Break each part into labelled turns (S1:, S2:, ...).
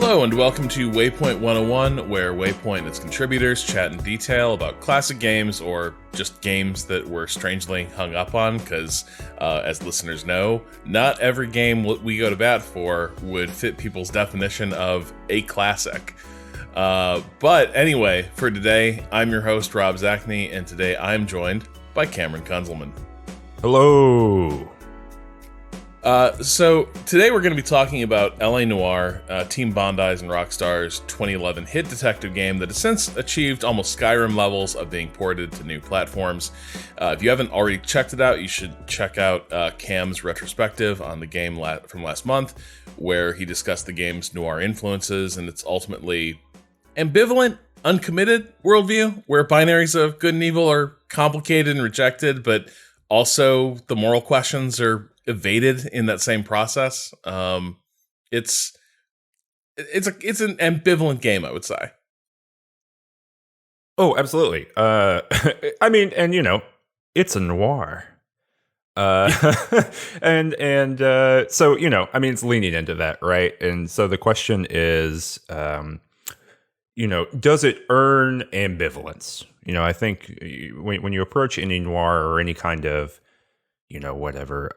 S1: Hello and welcome to Waypoint 101, where Waypoint and its contributors chat in detail about classic games or just games that we're strangely hung up on, because as listeners know, not every game we go to bat for would fit people's definition of a classic. But anyway, for today, I'm your host, Rob Zachney, and today I'm joined by Cameron Kunzleman.
S2: Hello!
S1: So today we're going to be talking about LA Noire, Team Bondi's and Rockstar's 2011 hit detective game that has since achieved almost Skyrim levels of being ported to new platforms. If you haven't already checked it out, you should check out Cam's retrospective on the game from last month, where he discussed the game's noir influences and its ultimately ambivalent, uncommitted worldview, where binaries of good and evil are complicated and rejected, but also the moral questions are evaded in that same process. It's an ambivalent game, I would say.
S2: Oh, absolutely. I mean, and you know, it's a noir. So, you know, I mean, it's leaning into that, right? And so the question is, you know, does it earn ambivalence? You know, I think when you approach any noir or any kind of, you know, whatever,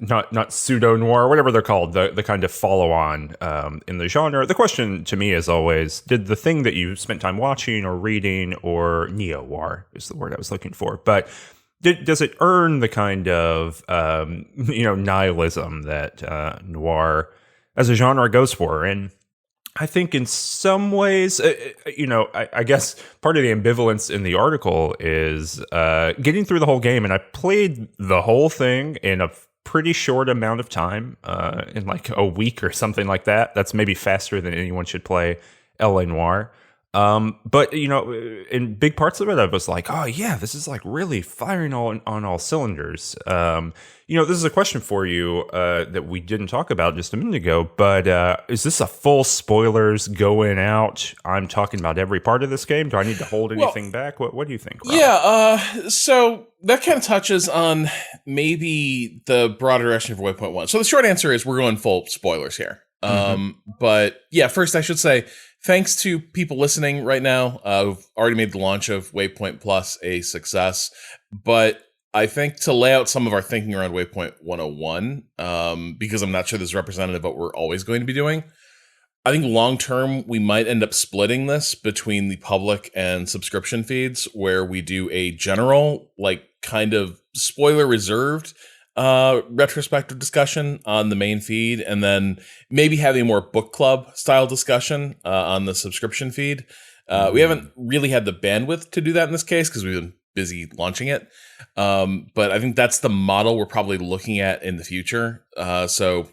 S2: not pseudo noir, whatever they're called, the kind of follow on in the genre. The question to me is always, did the thing that you spent time watching or reading, or neo-noir is the word I was looking for, but does it earn the kind of you know, nihilism that noir as a genre goes for? And I think in some ways, you know, I guess part of the ambivalence in the article is getting through the whole game. And I played the whole thing in a pretty short amount of time, in like a week or something like that. That's maybe faster than anyone should play LA Noire. But, you know, in big parts of it, I was like, oh, yeah, this is like really firing on all cylinders. You know, this is a question for you that we didn't talk about just a minute ago, but is this a full spoilers going out? I'm talking about every part of this game. Do I need to hold anything back? What do you think, Rob?
S1: Yeah, so that kind of touches on maybe the broader direction of Waypoint 1. So the short answer is we're going full spoilers here. But yeah, first I should say, thanks to people listening right now who've already made the launch of Waypoint Plus a success. But I think to lay out some of our thinking around Waypoint 101, because I'm not sure this is representative of what we're always going to be doing, I think long term we might end up splitting this between the public and subscription feeds, where we do a general, like, kind of spoiler reserved retrospective discussion on the main feed, and then maybe having a more book club style discussion on the subscription feed. We haven't really had the bandwidth to do that in this case because we've been busy launching it. But I think that's the model we're probably looking at in the future. So,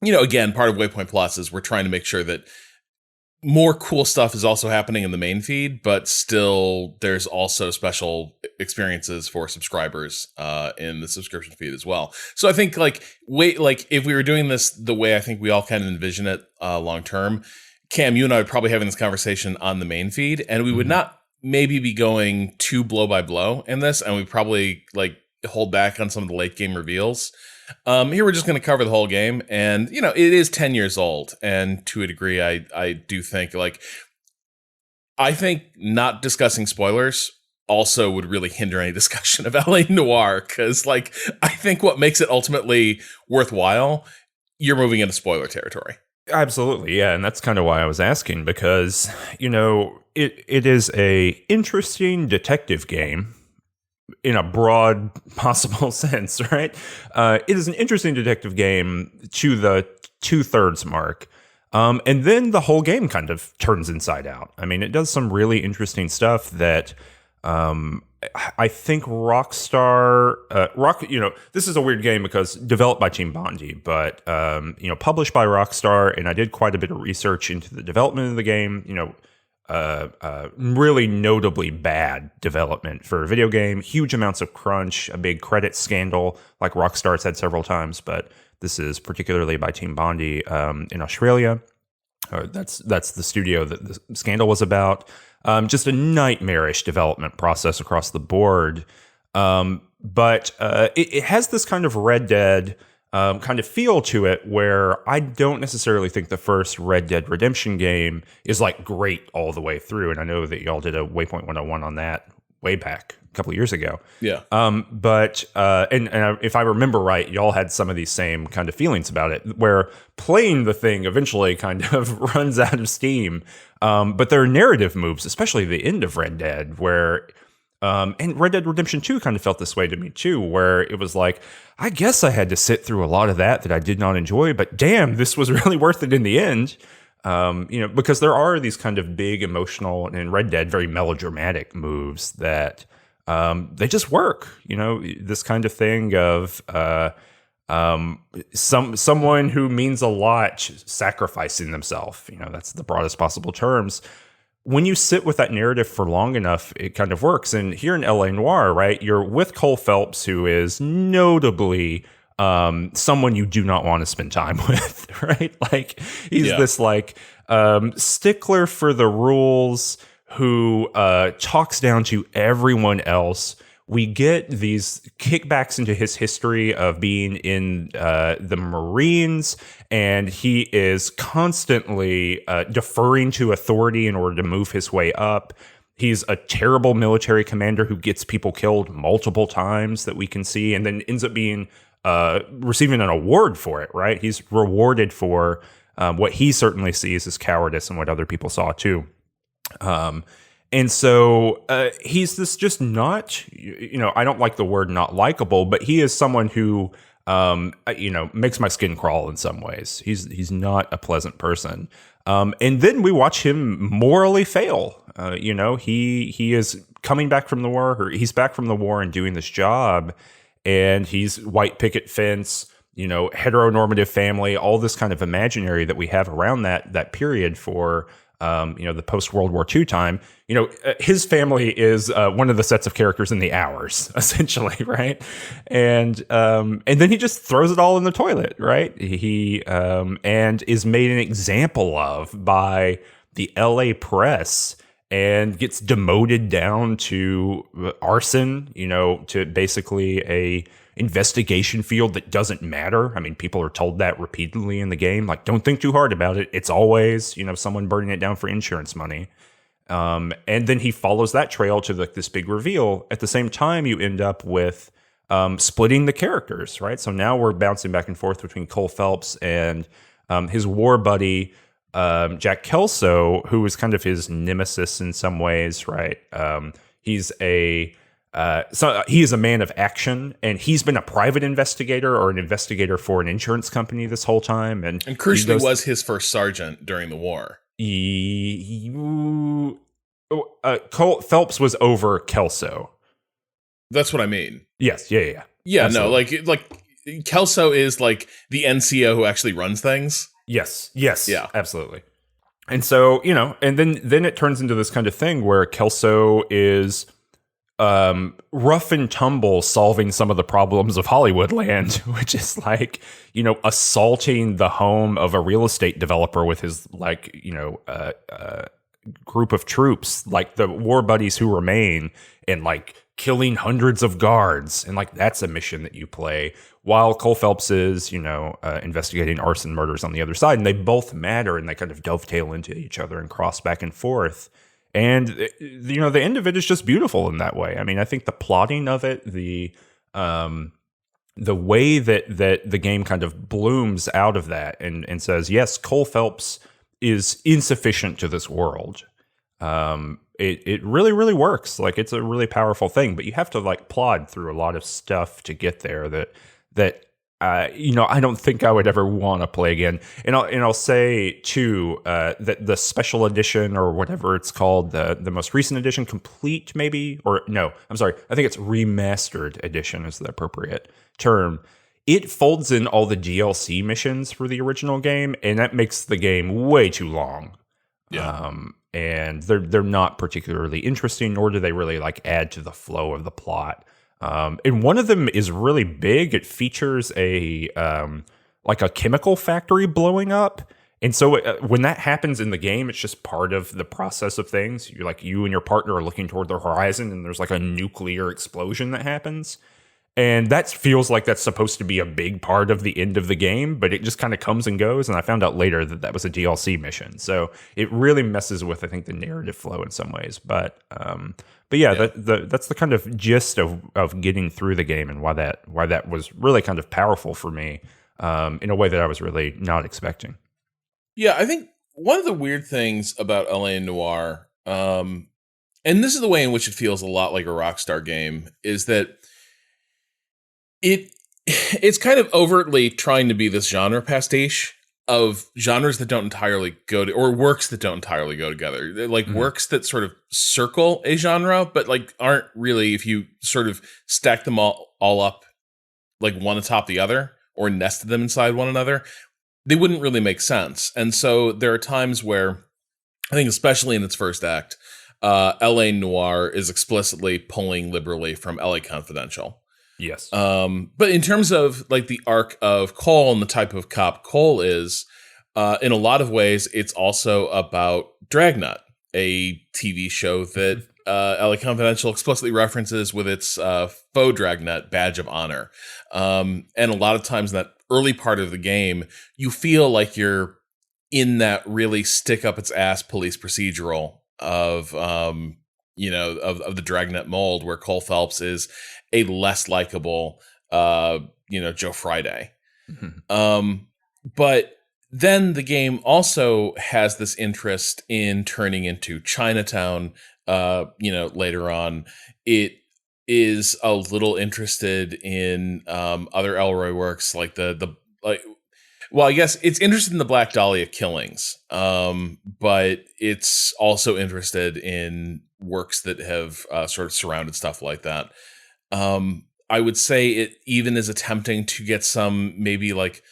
S1: you know, again, part of Waypoint Plus is we're trying to make sure that more cool stuff is also happening in the main feed, but still there's also special experiences for subscribers in the subscription feed as well. So I think if we were doing this the way I think we all kind of envision it long term, Cam, you and I would probably having this conversation on the main feed, and we would not maybe be going too blow by blow in this, and we probably like hold back on some of the late game reveals. Here we're just going to cover the whole game, and you know, it is 10 years old, and to a degree I do think I think not discussing spoilers also would really hinder any discussion of LA Noire, because like I think what makes it ultimately worthwhile, you're moving into spoiler territory.
S2: Absolutely, yeah, and that's kind of why I was asking, because, you know, it is a interesting detective game in a broad possible sense, right? It is an interesting detective game to the 2/3 mark. And then the whole game kind of turns inside out. I mean, it does some really interesting stuff that I think Rockstar, you know, this is a weird game because developed by Team Bondi, but, you know, published by Rockstar. And I did quite a bit of research into the development of the game, you know, really notably bad development for a video game, huge amounts of crunch, a big credit scandal like Rockstar's had several times, but this is particularly by Team Bondi in Australia. That's the studio that the scandal was about. Just a nightmarish development process across the board. But it has this kind of Red Dead kind of feel to it, where I don't necessarily think the first Red Dead Redemption game is like great all the way through. And I know that y'all did a Waypoint 101 on that way back a couple of years ago.
S1: Yeah.
S2: But if I remember right, y'all had some of these same kind of feelings about it, where playing the thing eventually kind of runs out of steam. But there are narrative moves, especially the end of Red Dead, where and Red Dead Redemption 2 kind of felt this way to me too, where it was like, I guess I had to sit through a lot of that I did not enjoy, but damn, this was really worth it in the end. Because there are these kind of big emotional and in Red Dead, very melodramatic moves that they just work. This kind of thing of someone who means a lot sacrificing themselves. That's the broadest possible terms. When you sit with that narrative for long enough, it kind of works. And here in LA Noire, right, you're with Cole Phelps, who is notably someone you do not want to spend time with, right? Like, he's this stickler for the rules who talks down to everyone else. We get these kickbacks into his history of being in the Marines, and he is constantly deferring to authority in order to move his way up. He's a terrible military commander who gets people killed multiple times that we can see, and then ends up being receiving an award for it, right? He's rewarded for what he certainly sees as cowardice and what other people saw too. And so he's this just not, I don't like the word not likable, but he is someone who, makes my skin crawl in some ways. He's not a pleasant person. And then we watch him morally fail. He is coming back from the war, or he's back from the war and doing this job, and he's white picket fence, heteronormative family, all this kind of imaginary that we have around that period for, the post-World War II time. His family is one of the sets of characters in The Hours, essentially, right? And then he just throws it all in the toilet, right? He and is made an example of by the LA press and gets demoted down to arson, to basically a investigation field that doesn't matter. I mean, people are told that repeatedly in the game. Like, don't think too hard about it. It's always, someone burning it down for insurance money. And then he follows that trail to this big reveal. At the same time, you end up with splitting the characters, right? So now we're bouncing back and forth between Cole Phelps and his war buddy, Jack Kelso, who is kind of his nemesis in some ways, right? He's he is a man of action, and he's been a private investigator or an investigator for an insurance company this whole time. And
S1: crucially was his first sergeant during the war.
S2: Cole Phelps was over Kelso.
S1: That's what I mean.
S2: Yes. Yeah.
S1: Absolutely. No, like Kelso is like the NCO who actually runs things.
S2: Yes. Yeah. Absolutely. And so, and then it turns into this kind of thing where Kelso is rough and tumble solving some of the problems of Hollywoodland, which is like, assaulting the home of a real estate developer with his group of troops, like the war buddies who remain, and like killing hundreds of guards. And like, that's a mission that you play while Cole Phelps is, investigating arson murders on the other side. And they both matter, and they kind of dovetail into each other and cross back and forth. And, the end of it is just beautiful in that way. I mean, I think the plotting of it, the way that the game kind of blooms out of that and says, yes, Cole Phelps is insufficient to this world. It really, really works. Like, it's a really powerful thing, but you have to like plod through a lot of stuff to get there that I don't think I would ever want to play again. And I'll say too that the special edition, or whatever it's called, the most recent edition, complete maybe, or no, I'm sorry, I think it's remastered edition is the appropriate term. It folds in all the DLC missions for the original game, and that makes the game way too long.
S1: Yeah.
S2: And they're not particularly interesting, nor do they really like add to the flow of the plot. And one of them is really big. It features a chemical factory blowing up. And so when that happens in the game, it's just part of the process of things. You and your partner are looking toward the horizon, and there's like a nuclear explosion that happens. And that feels like that's supposed to be a big part of the end of the game, but it just kind of comes and goes. And I found out later that that was a DLC mission. So it really messes with, I think, the narrative flow in some ways. But yeah. That's the kind of gist of getting through the game, and why that was really kind of powerful for me in a way that I was really not expecting.
S1: Yeah, I think one of the weird things about LA Noire, and this is the way in which it feels a lot like a Rockstar game, is that it's kind of overtly trying to be this genre pastiche of genres that don't entirely go to, or works that don't entirely go together. They're like works that sort of circle a genre, but like aren't really, if you sort of stack them all up like one atop the other, or nested them inside one another, they wouldn't really make sense. And so there are times where, I think especially in its first act, LA Noire is explicitly pulling liberally from LA Confidential.
S2: Yes.
S1: But in terms of like the arc of Cole and the type of cop Cole is, in a lot of ways, it's also about Dragnet, a TV show that LA Confidential explicitly references with its faux Dragnet badge of honor. And a lot of times in that early part of the game, you feel like you're in that really stick up its ass police procedural of the Dragnet mold, where Cole Phelps is a less likable, Joe Friday. But then the game also has this interest in turning into Chinatown. Later on, it is a little interested in other Elroy works, like I guess it's interested in the Black Dahlia killings, but it's also interested in works that have sort of surrounded stuff like that. I would say it even is attempting to get some maybe like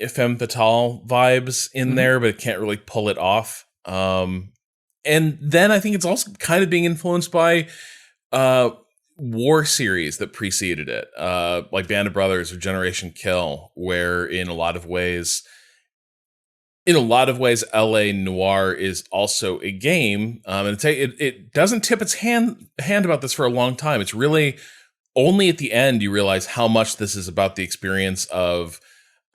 S1: femme fatale vibes in there, but it can't really pull it off. And then I think it's also kind of being influenced by war series that preceded it, like Band of Brothers or Generation Kill, where in a lot of ways, LA Noire is also a game. And it doesn't tip its hand about this for a long time. It's really only at the end you realize how much this is about the experience of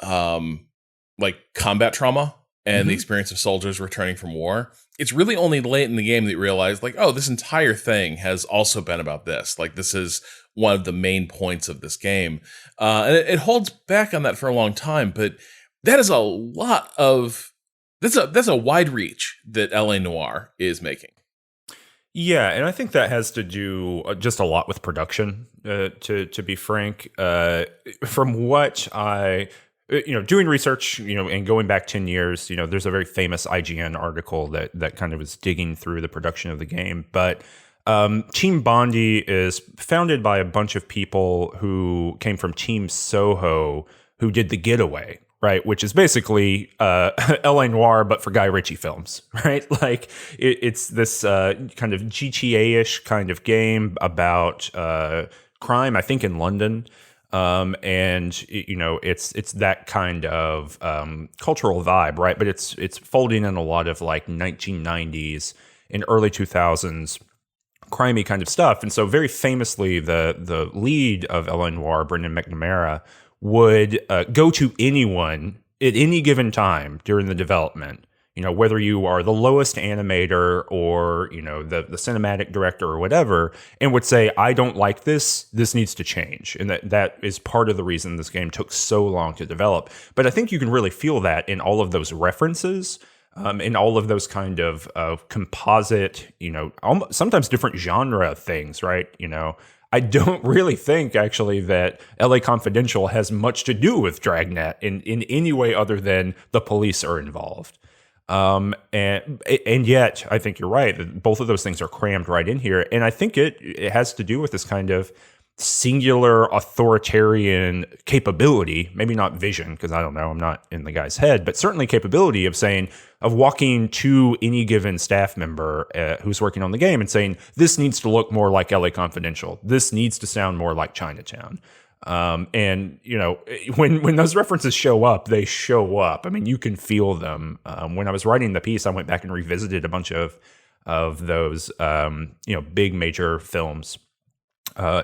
S1: like combat trauma and the experience of soldiers returning from war. It's really only late in the game that you realize, like, oh, this entire thing has also been about this. Like, this is one of the main points of this game. And it holds back on that for a long time, but that is that's a wide reach that LA Noire is making.
S2: Yeah, and I think that has to do just a lot with production, to be frank. From what I... doing research, and going back 10 years, there's a very famous IGN article that kind of was digging through the production of the game. But Team Bondi is founded by a bunch of people who came from Team Soho, who did The Getaway, right? Which is basically LA Noire, but for Guy Ritchie films, right? Like it's this kind of GTA-ish kind of game about crime, I think in London. And it's that kind of cultural vibe, right? But it's folding in a lot of like 1990s and early 2000s crimey kind of stuff. And so very famously, the lead of LA Noire, Brendan McNamara, would go to anyone at any given time during the development, whether you are the lowest animator or, the cinematic director or whatever, and would say, I don't like this. This needs to change. And that is part of the reason this game took so long to develop. But I think you can really feel that in all of those references, in all of those kind of composite, sometimes different genre things, right? I don't really think actually that LA Confidential has much to do with Dragnet in any way other than the police are involved. And yet, I think you're right that both of those things are crammed right in here. And I think it has to do with this kind of singular authoritarian capability, maybe not vision, because I don't know, I'm not in the guy's head, but certainly capability of walking to any given staff member who's working on the game and saying, this needs to look more like LA Confidential. This needs to sound more like Chinatown. And when those references show up, they show up. I mean, you can feel them. When I was writing the piece, I went back and revisited a bunch of those, big major films.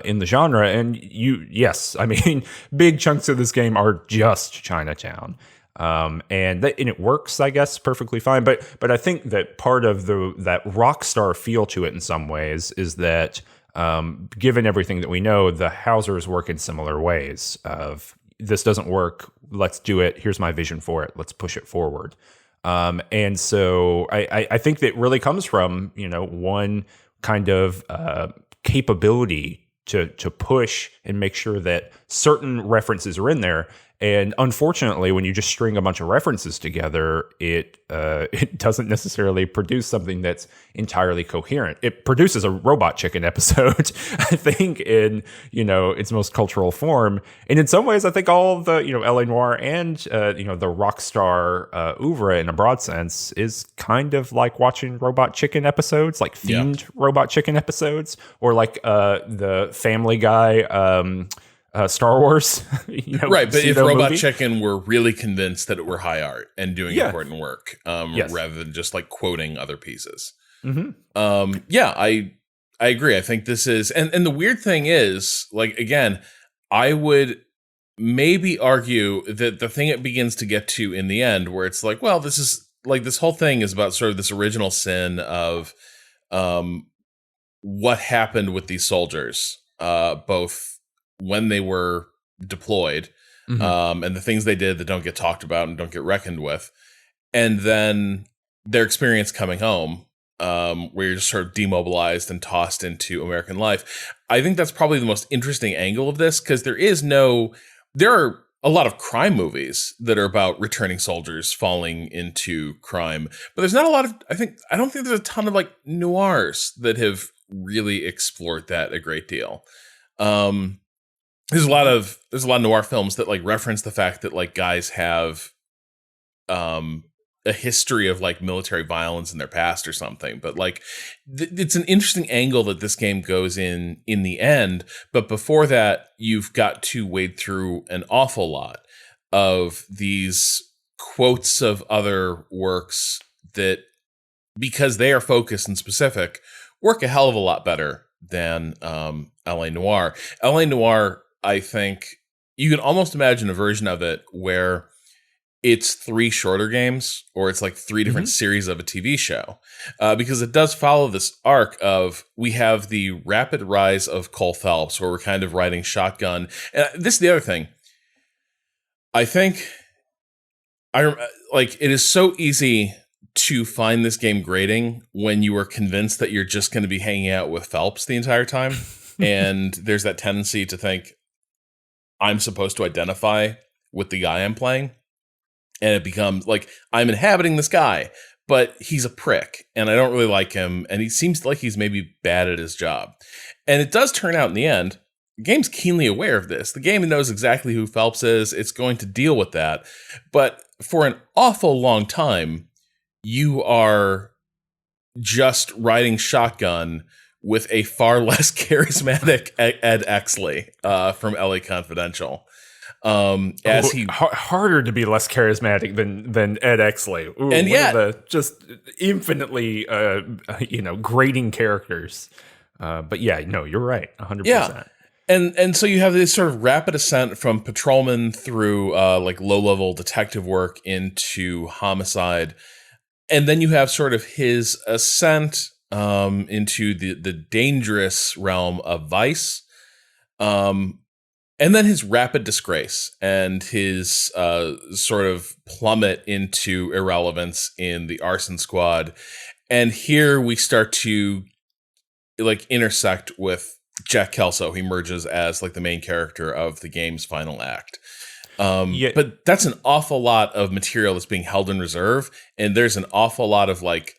S2: in the genre. And yes, I mean, big chunks of this game are just Chinatown. And it works, I guess, perfectly fine. But I think that part of that rock star feel to it in some ways is that, given everything that we know, the Housers work in similar ways. Of this doesn't work, let's do it. Here's my vision for it. Let's push it forward. And so I think that really comes from one kind of capability to push and make sure that certain references are in there. And unfortunately, when you just string a bunch of references together, it doesn't necessarily produce something that's entirely coherent. It produces a Robot Chicken episode, I think, in its most cultural form. And in some ways, I think all the LA Noire and the rock star oeuvre in a broad sense is kind of like watching Robot Chicken episodes, like themed Robot Chicken episodes, or like the Family Guy. Star Wars,
S1: right? But if Robot
S2: movie.
S1: Chicken were really convinced that it were high art and doing important work, rather than just like quoting other pieces. I agree. I think this is, and the weird thing is, like, again, I would maybe argue that the thing it begins to get to in the end, where it's like, well, this is like, this whole thing is about sort of this original sin of what happened with these soldiers, both when they were deployed, and the things they did that don't get talked about and don't get reckoned with, and then their experience coming home, where you're just sort of demobilized and tossed into American life. I think that's probably the most interesting angle of this, because there are a lot of crime movies that are about returning soldiers falling into crime, but there's not a lot of, I don't think there's a ton of like noirs that have really explored that a great deal. There's a lot of noir films that like reference the fact that like guys have a history of like military violence in their past or something, but like it's an interesting angle that this game goes in the end. But before that, you've got to wade through an awful lot of these quotes of other works that, because they are focused and specific, work a hell of a lot better than LA Noire. LA Noire, I think you can almost imagine a version of it where it's 3 shorter games, or it's like 3 different series of a TV show, because it does follow this arc of, we have the rapid rise of Cole Phelps, where we're kind of riding shotgun. And this is the other thing. I think it is so easy to find this game grating when you are convinced that you're just going to be hanging out with Phelps the entire time. And there's that tendency to think, I'm supposed to identify with the guy I'm playing. And it becomes like, I'm inhabiting this guy, but he's a prick and I don't really like him. And he seems like he's maybe bad at his job. And it does turn out in the end, the game's keenly aware of this. The game knows exactly who Phelps is. It's going to deal with that. But for an awful long time, you are just riding shotgun with a far less charismatic Ed Exley from LA Confidential. As he
S2: harder to be less charismatic than Ed Exley. Ooh, and yet, just infinitely grating characters. But yeah, no, you're right, 100%.
S1: Yeah. And so you have this sort of rapid ascent from patrolman through like low-level detective work into homicide. And then you have sort of his ascent into the dangerous realm of vice. And then his rapid disgrace and his sort of plummet into irrelevance in the Arson Squad. And here we start to like intersect with Jack Kelso. He emerges as like the main character of the game's final act. But that's an awful lot of material that's being held in reserve. And there's an awful lot of like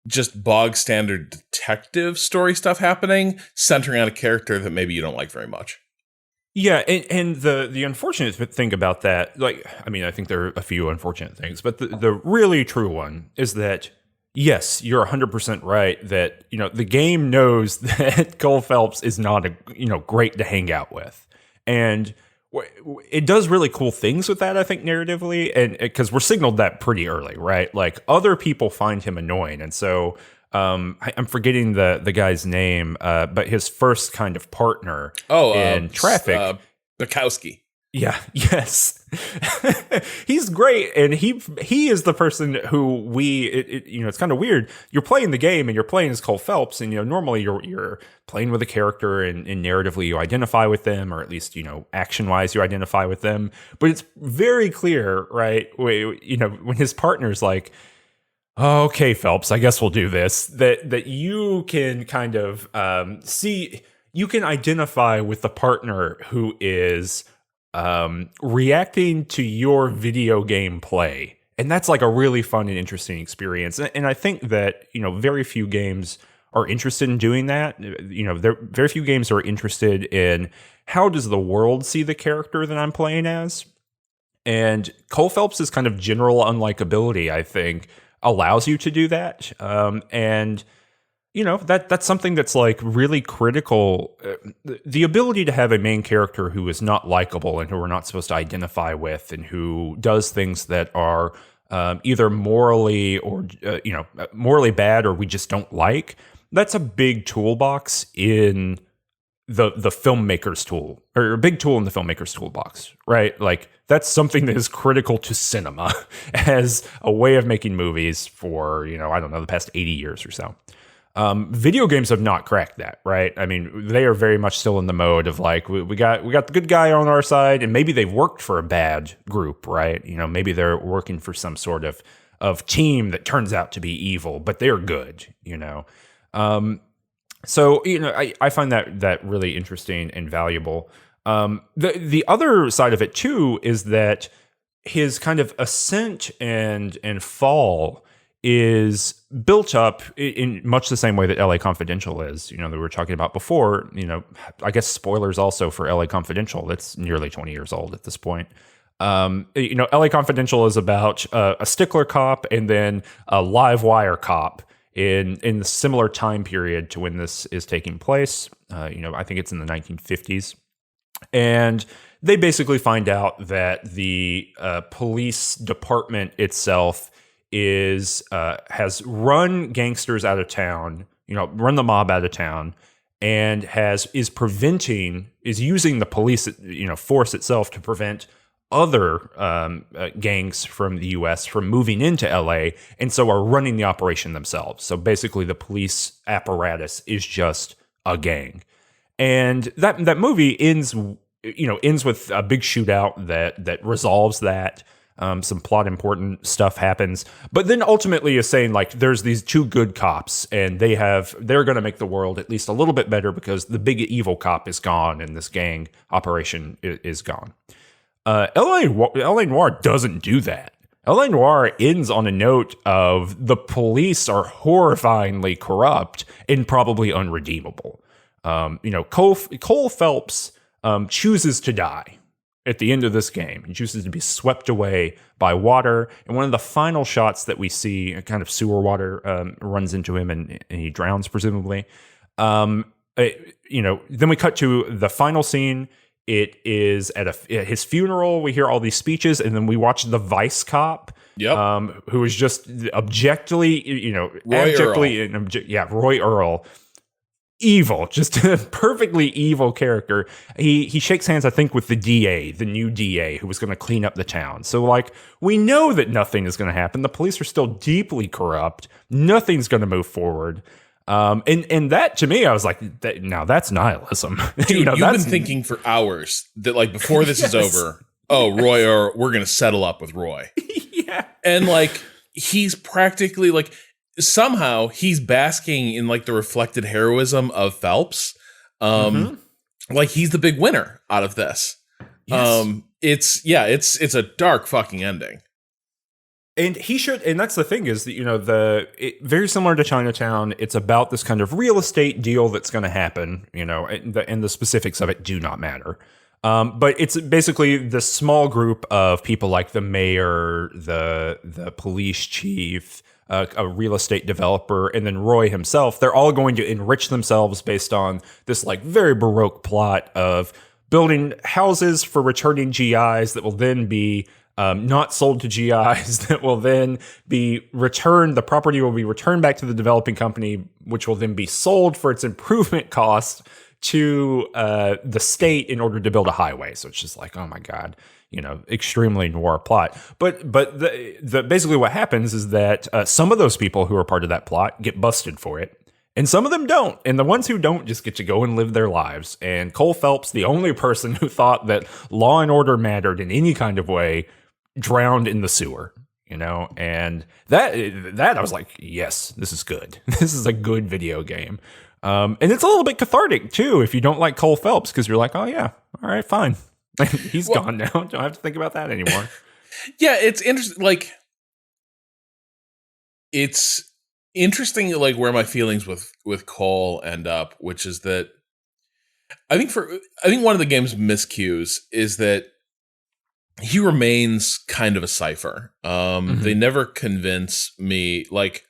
S1: just bog standard detective story stuff happening, centering on a character that maybe you don't like very much.
S2: Yeah, and the unfortunate thing about that, like, I mean, I think there are a few unfortunate things, but the really true one is that, yes, you're 100% right that, the game knows that Cole Phelps is not great to hang out with. And it does really cool things with that, I think, narratively, and because we're signaled that pretty early, right? Like, other people find him annoying, and so I'm forgetting the guy's name, but his first kind of partner in Traffic.
S1: Bukowski.
S2: Yeah, yes. He's great, and he is the person who it's kind of weird. You're playing the game and you're playing as Cole Phelps, and normally you're playing with a character and narratively you identify with them, or at least action-wise you identify with them. But it's very clear, right? When his partner's like, "Okay, Phelps, I guess we'll do this." That you can kind of see, you can identify with the partner who is reacting to your video game play. And that's like a really fun and interesting experience. And I think that, very few games are interested in doing that. Very few games are interested in how does the world see the character that I'm playing as. And Cole Phelps' kind of general unlikability, I think, allows you to do that. And that's something that's like really critical. The ability to have a main character who is not likable and who we're not supposed to identify with, and who does things that are either morally or morally bad, or we just don't like. That's a big toolbox in the filmmaker's tool, or a big tool in the filmmaker's toolbox, right? Like that's something that is critical to cinema as a way of making movies for I don't know, the past 80 years or so. Video games have not cracked that, right? I mean, they are very much still in the mode of like, we got the good guy on our side, and maybe they've worked for a bad group, right? Maybe they're working for some sort of team that turns out to be evil, but they're good, So, I find that really interesting and valuable. The other side of it too is that his kind of ascent and fall is built up in much the same way that LA Confidential is, that we were talking about before. I guess spoilers also for LA Confidential. That's nearly 20 years old at this point. LA Confidential is about a stickler cop and then a live wire cop in the similar time period to when this is taking place. I think it's in the 1950s. And they basically find out that the police department itself has run gangsters out of town, run the mob out of town, and is using the police, force itself to prevent other gangs from the U.S. from moving into L.A., and so are running the operation themselves. So basically, the police apparatus is just a gang, and that movie ends with a big shootout that resolves that. Some plot important stuff happens, but then ultimately is saying like there's these two good cops, and they're going to make the world at least a little bit better because the big evil cop is gone and this gang operation is gone. LA Noire doesn't do that. LA Noire ends on a note of the police are horrifyingly corrupt and probably unredeemable. Cole Phelps chooses to die at the end of this game. He chooses to be swept away by water. And one of the final shots that we see, a kind of sewer water runs into him and he drowns, presumably. Then we cut to the final scene. It is at his funeral. We hear all these speeches, and then we watch the vice cop, who is just abjectly, Roy Earl. Evil, just a perfectly evil character. He shakes hands, I think, with the DA, the new DA, who was going to clean up the town. So, like, we know that nothing is going to happen. The police are still deeply corrupt. Nothing's going to move forward. And that, to me, I was like, now that's nihilism.
S1: Dude, you've been thinking for hours that, like, before this is over, Roy, or we're going to settle up with Roy.
S2: Yeah.
S1: And, like, he's practically, like, somehow he's basking in like the reflected heroism of Phelps. Like he's the big winner out of this. Yes. It's a dark fucking ending.
S2: And that's the thing is that, very similar to Chinatown, it's about this kind of real estate deal that's going to happen, and the specifics of it do not matter. But it's basically the small group of people like the mayor, the police chief, a real estate developer, and then Roy himself. They're all going to enrich themselves based on this like very Baroque plot of building houses for returning GIs that will then be not sold to GIs, that will then be returned. The property will be returned back to the developing company, which will then be sold for its improvement cost to the state in order to build a highway. So it's just like, oh my God, extremely noir plot. But the basically what happens is that some of those people who are part of that plot get busted for it. And some of them don't. And the ones who don't just get to go and live their lives. And Cole Phelps, the only person who thought that law and order mattered in any kind of way, drowned in the sewer, and that I was like, yes, this is good. This is a good video game. And it's a little bit cathartic too, if you don't like Cole Phelps, because you're like, oh yeah, all right, fine. He's gone now. Don't have to think about that anymore.
S1: Yeah, it's interesting. Like, it's interesting, like, where my feelings with Cole end up, which is that I think one of the game's miscues is that he remains kind of a cipher. They never convince me, like,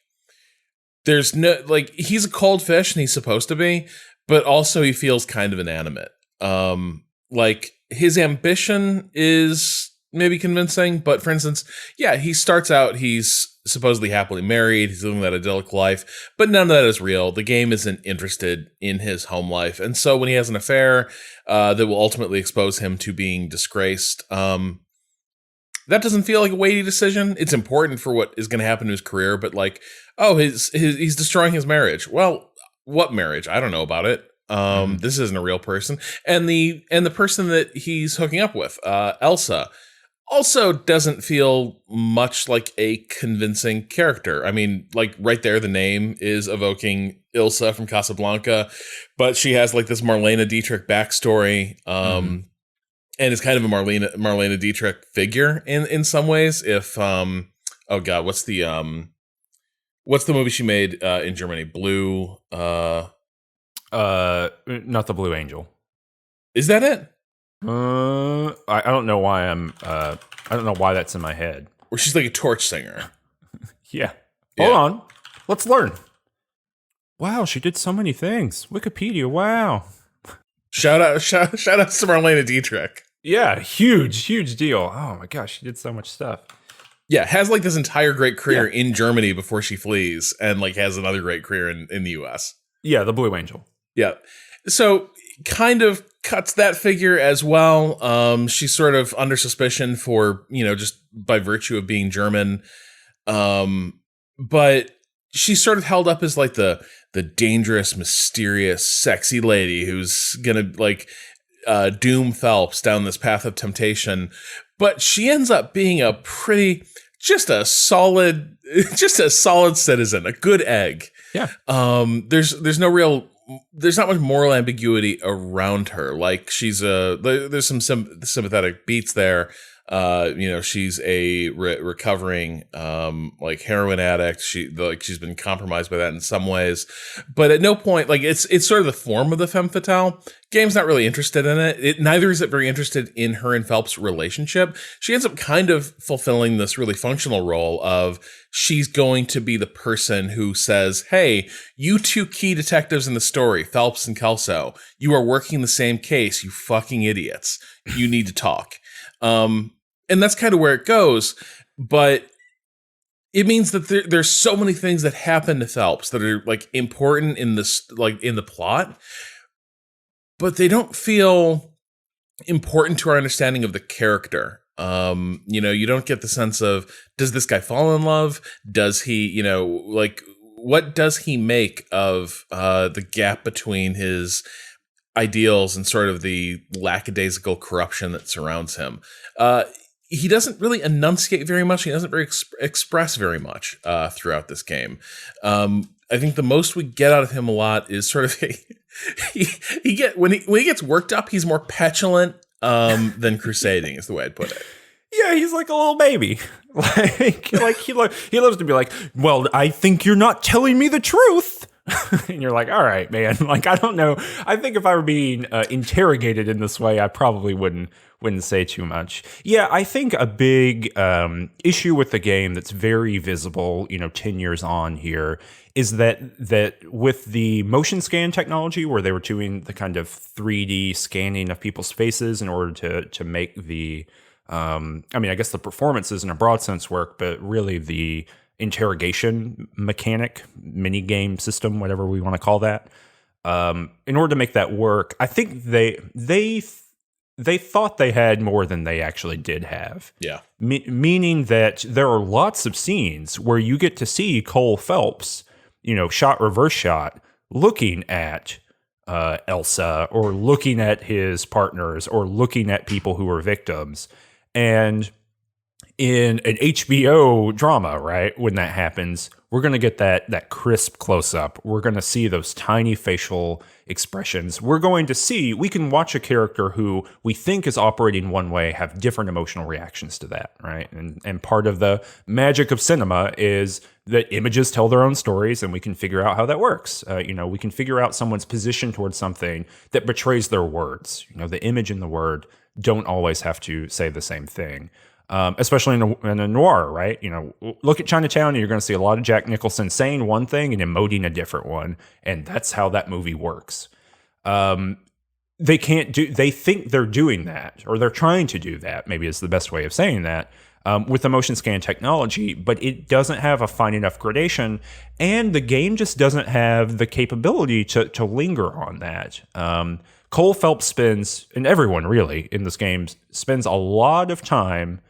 S1: there's no, like, he's a cold fish and he's supposed to be, but also he feels kind of inanimate. Like, his ambition is maybe convincing, but for instance, yeah, he starts out, he's supposedly happily married, he's living that idyllic life, but none of that is real. The game isn't interested in his home life. And so when he has an affair that will ultimately expose him to being disgraced, that doesn't feel like a weighty decision. It's important for what is going to happen to his career, but like, oh, he's destroying his marriage. Well, what marriage? I don't know about it. This isn't a real person. And the person that he's hooking up with, Elsa, also doesn't feel much like a convincing character. I mean, like, right there, the name is evoking Ilsa from Casablanca, but she has like this Marlene Dietrich backstory, and it's kind of a Marlene Dietrich figure in some ways. If oh god, what's the movie she made in Germany? Blue,
S2: not the Blue Angel.
S1: Is that it?
S2: I don't know why I don't know why that's in my head.
S1: Or she's like a torch singer.
S2: Yeah. Hold on. Let's learn. Wow, she did so many things. Wikipedia, wow.
S1: Shout out to Marlene Dietrich.
S2: Yeah, huge deal. Oh my gosh, she did so much stuff.
S1: Yeah, has like this entire great career in Germany before she flees, and like has another great career in the US.
S2: Yeah, the Blue Angel.
S1: Yeah. So kind of cuts that figure as well. She's sort of under suspicion for, just by virtue of being German. But she's sort of held up as like the dangerous, mysterious, sexy lady who's gonna like doom Phelps down this path of temptation. But she ends up being just a solid citizen, a good egg.
S2: Yeah.
S1: There's not much moral ambiguity around her. Like, there's some sympathetic beats there. She's a recovering like heroin addict. She's been compromised by that in some ways, but at no point, like, it's sort of the form of the femme fatale. Game's not really interested in it. Neither is it very interested in her and Phelps' relationship. She ends up kind of fulfilling this really functional role of she's going to be the person who says, hey, you two key detectives in the story, Phelps and Kelso, you are working the same case, you fucking idiots. You need to talk. And that's kind of where it goes, but it means that there's so many things that happen to Phelps that are like important in this, like in the plot, but they don't feel important to our understanding of the character. You don't get the sense of, does this guy fall in love? Does he, like, what does he make of the gap between his ideals and sort of the lackadaisical corruption that surrounds him? He doesn't really enunciate very much. He doesn't very express very much throughout this game. I think the most we get out of him a lot is sort of when he gets worked up, he's more petulant than crusading, is the way I'd put it.
S2: Yeah, he's like a little baby. Like he loves to be like, well, I think you're not telling me the truth. And you're like, all right, man. Like, I don't know. I think if I were being interrogated in this way, I probably wouldn't say too much. Yeah, I think a big issue with the game that's very visible, 10 years on here, is that with the motion scan technology, where they were doing the kind of 3D scanning of people's faces in order to make the I mean, I guess the performances in a broad sense work, but really the interrogation mechanic, mini game system, whatever we want to call that, in order to make that work, I think they thought they had more than they actually did have.
S1: Yeah.
S2: Meaning that there are lots of scenes where you get to see Cole Phelps, shot, reverse shot, looking at Elsa, or looking at his partners, or looking at people who are victims. And in an HBO drama, right, when that happens, we're going to get that crisp close-up. We're going to see those tiny facial expressions. We can watch a character who we think is operating one way have different emotional reactions to that, right? And part of the magic of cinema is that images tell their own stories, and we can figure out how that works. We can figure out someone's position towards something that betrays their words. The image and the word don't always have to say the same thing. Especially in a noir, right? Look at Chinatown and you're going to see a lot of Jack Nicholson saying one thing and emoting a different one. And that's how that movie works. They think they're doing that, or they're trying to do that, maybe is the best way of saying that, with the motion scan technology, but it doesn't have a fine enough gradation, and the game just doesn't have the capability to linger on that. Cole Phelps spends, and everyone really in this game spends a lot of time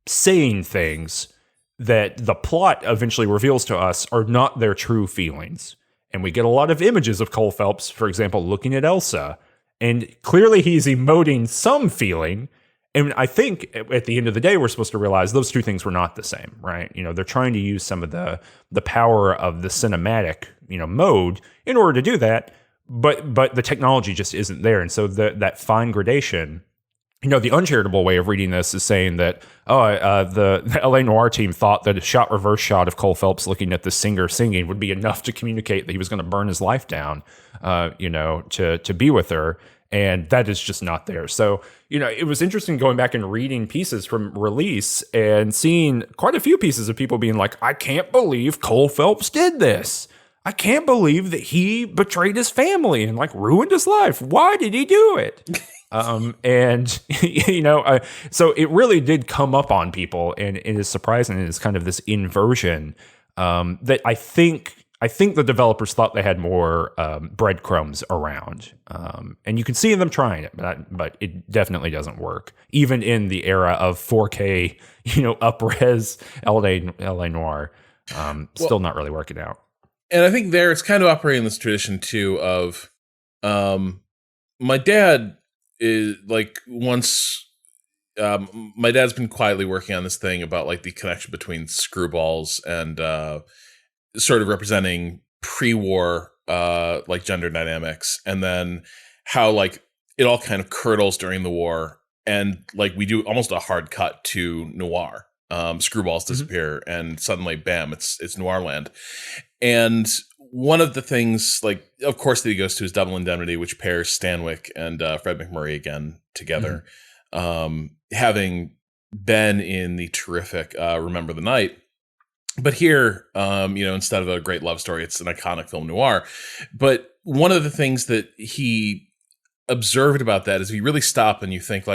S2: saying things that the plot eventually reveals to us are not their true feelings. And we get a lot of images of Cole Phelps, for example, looking at Elsa, and clearly he's emoting some feeling. And I think at the end of the day, we're supposed to realize those two things were not the same, right? They're trying to use some of the power of the cinematic, mode in order to do that. But the technology just isn't there. And so that fine gradation, the uncharitable way of reading this is saying that, the LA Noire team thought that a shot reverse shot of Cole Phelps looking at the singer singing would be enough to communicate that he was going to burn his life down, to be with her. And that is just not there. So, it was interesting going back and reading pieces from release and seeing quite a few pieces of people being like, I can't believe Cole Phelps did this. I can't believe that he betrayed his family and ruined his life. Why did he do it? So it really did come up on people, and it is surprising. It's kind of this inversion that I think the developers thought they had more breadcrumbs around, and you can see them trying it, but it definitely doesn't work, even in the era of 4K, up-res LA Noire. Still not really working out.
S1: And I think it's kind of operating this tradition too of, my dad is once, my dad's been quietly working on this thing about the connection between Screwballs and sort of representing pre-war gender dynamics, and then how it all kind of curdles during the war, and we do almost a hard cut to noir. Screwballs disappear, and suddenly, bam! It's noir land. And one of the things, of course, that he goes to is Double Indemnity, which pairs Stanwyck and Fred McMurray again together, having been in the terrific Remember the Night. But here, instead of a great love story, it's an iconic film noir. But one of the things that he observed about that is if you really stop and you think,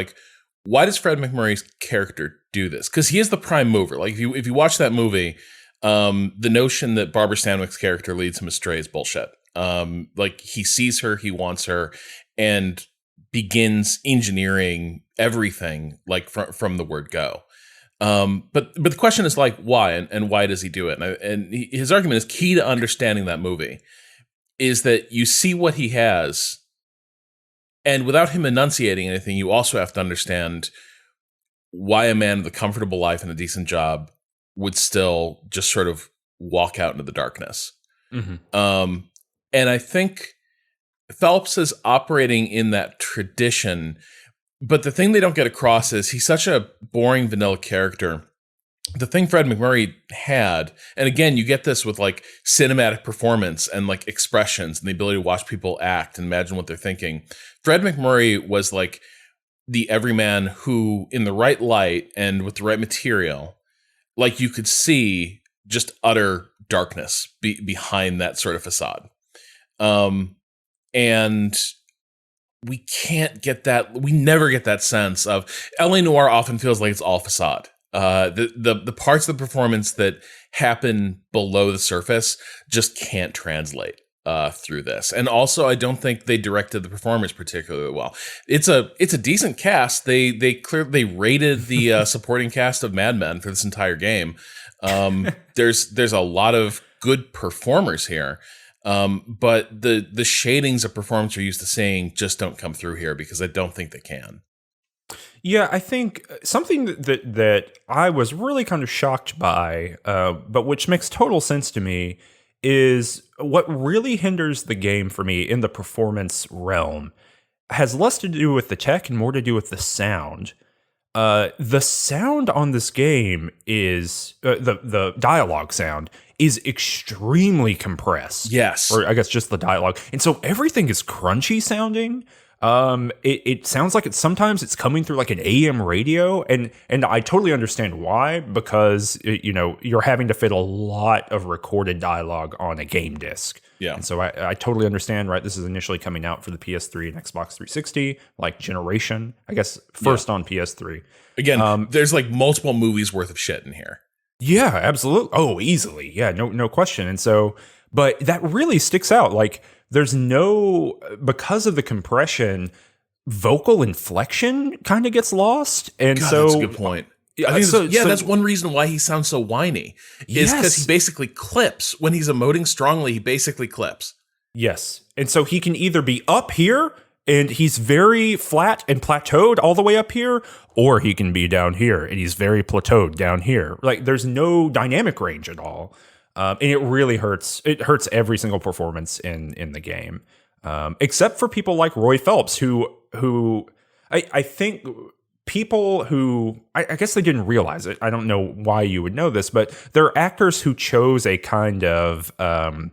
S1: why does Fred McMurray's character do this? Because he is the prime mover. If you watch that movie, the notion that Barbara Stanwyck's character leads him astray is bullshit. He sees her, he wants her, and begins engineering everything from the word go. But the question is why, and why does he do it? And his argument is key to understanding that movie is that you see what he has, and without him enunciating anything, you also have to understand why a man with a comfortable life and a decent job would still just sort of walk out into the darkness. And I think Phelps is operating in that tradition, but the thing they don't get across is he's such a boring vanilla character. The thing Fred McMurray had, and again, you get this with cinematic performance and expressions and the ability to watch people act and imagine what they're thinking. Fred McMurray was the everyman who, in the right light and with the right material, you could see just utter darkness behind that sort of facade. And we can't get that. We never get that sense of LA Noire. Often feels like it's all facade. The parts of the performance that happen below the surface just can't translate through this. And also, I don't think they directed the performers particularly well. It's a decent cast. They rated the supporting cast of Mad Men for this entire game. There's a lot of good performers here. But the shadings of performance we're used to seeing just don't come through here because I don't think they can.
S2: Yeah, I think something that I was really kind of shocked by, but which makes total sense to me, is what really hinders the game for me in the performance realm has less to do with the tech and more to do with the sound. The sound on this game is the dialogue sound is extremely compressed.
S1: Yes,
S2: or I guess just the dialogue, and so everything is crunchy sounding. It sounds like sometimes it's coming through like an AM radio, and I totally understand why, because you're having to fit a lot of recorded dialogue on a game disc.
S1: Yeah.
S2: And so I totally understand, right? This is initially coming out for the PS3 and Xbox 360, like generation, I guess first on PS3.
S1: Again, there's like multiple movies worth of shit in here.
S2: Yeah, absolutely. Oh, easily. Yeah, no question. And so, but that really sticks out. Like, there's because of the compression, vocal inflection kind of gets lost. And
S1: God,
S2: so
S1: that's a good point. I think that's one reason why he sounds so whiny, is because he basically clips. When he's emoting strongly, he basically clips.
S2: Yes. And so he can either be up here and he's very flat and plateaued all the way up here, or he can be down here and he's very plateaued down here. Like, there's no dynamic range at all. And it really hurts. It hurts every single performance in the game, except for people like Roy Phelps, who I think people who I guess they didn't realize it. I don't know why you would know this, but there are actors who chose a kind of a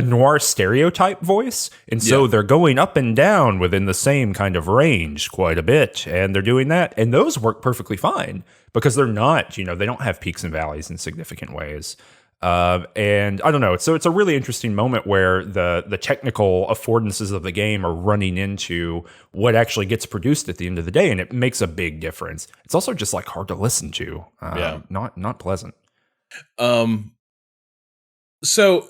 S2: noir stereotype voice, and so they're going up and down within the same kind of range quite a bit, and they're doing that, and those work perfectly fine because they're not, they don't have peaks and valleys in significant ways. And I don't know, so it's a really interesting moment where the technical affordances of the game are running into what actually gets produced at the end of the day, and it makes a big difference. It's also just like hard to listen to, not pleasant.
S1: So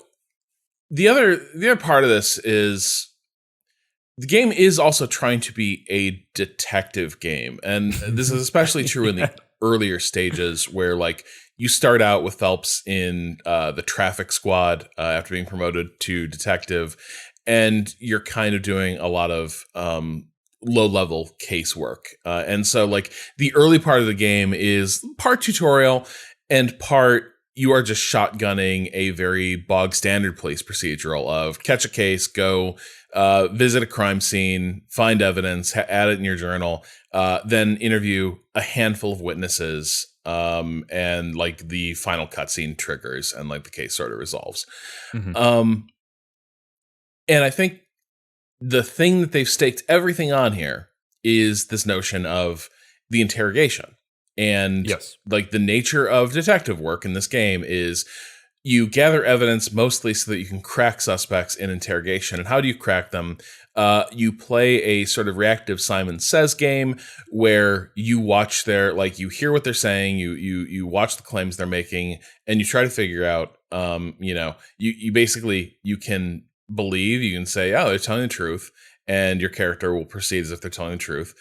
S1: the other part of this is the game is also trying to be a detective game, and this is especially true in the earlier stages where like you start out with Phelps in the traffic squad after being promoted to detective, and you're kind of doing a lot of low-level casework. And so like the early part of the game is part tutorial and part you are just shotgunning a very bog standard police procedural of catch a case, go visit a crime scene, find evidence, add it in your journal, then interview a handful of witnesses, and like the final cutscene triggers and like the case sort of resolves. Mm-hmm. And I think the thing that they've staked everything on here is this notion of the interrogation. And like the nature of detective work in this game is you gather evidence mostly so that you can crack suspects in interrogation. And how do you crack them? You play a sort of reactive Simon Says game where you watch you hear what they're saying, you watch the claims they're making, and you try to figure out, you basically, you can believe, you can say, oh, they're telling the truth, and your character will proceed as if they're telling the truth.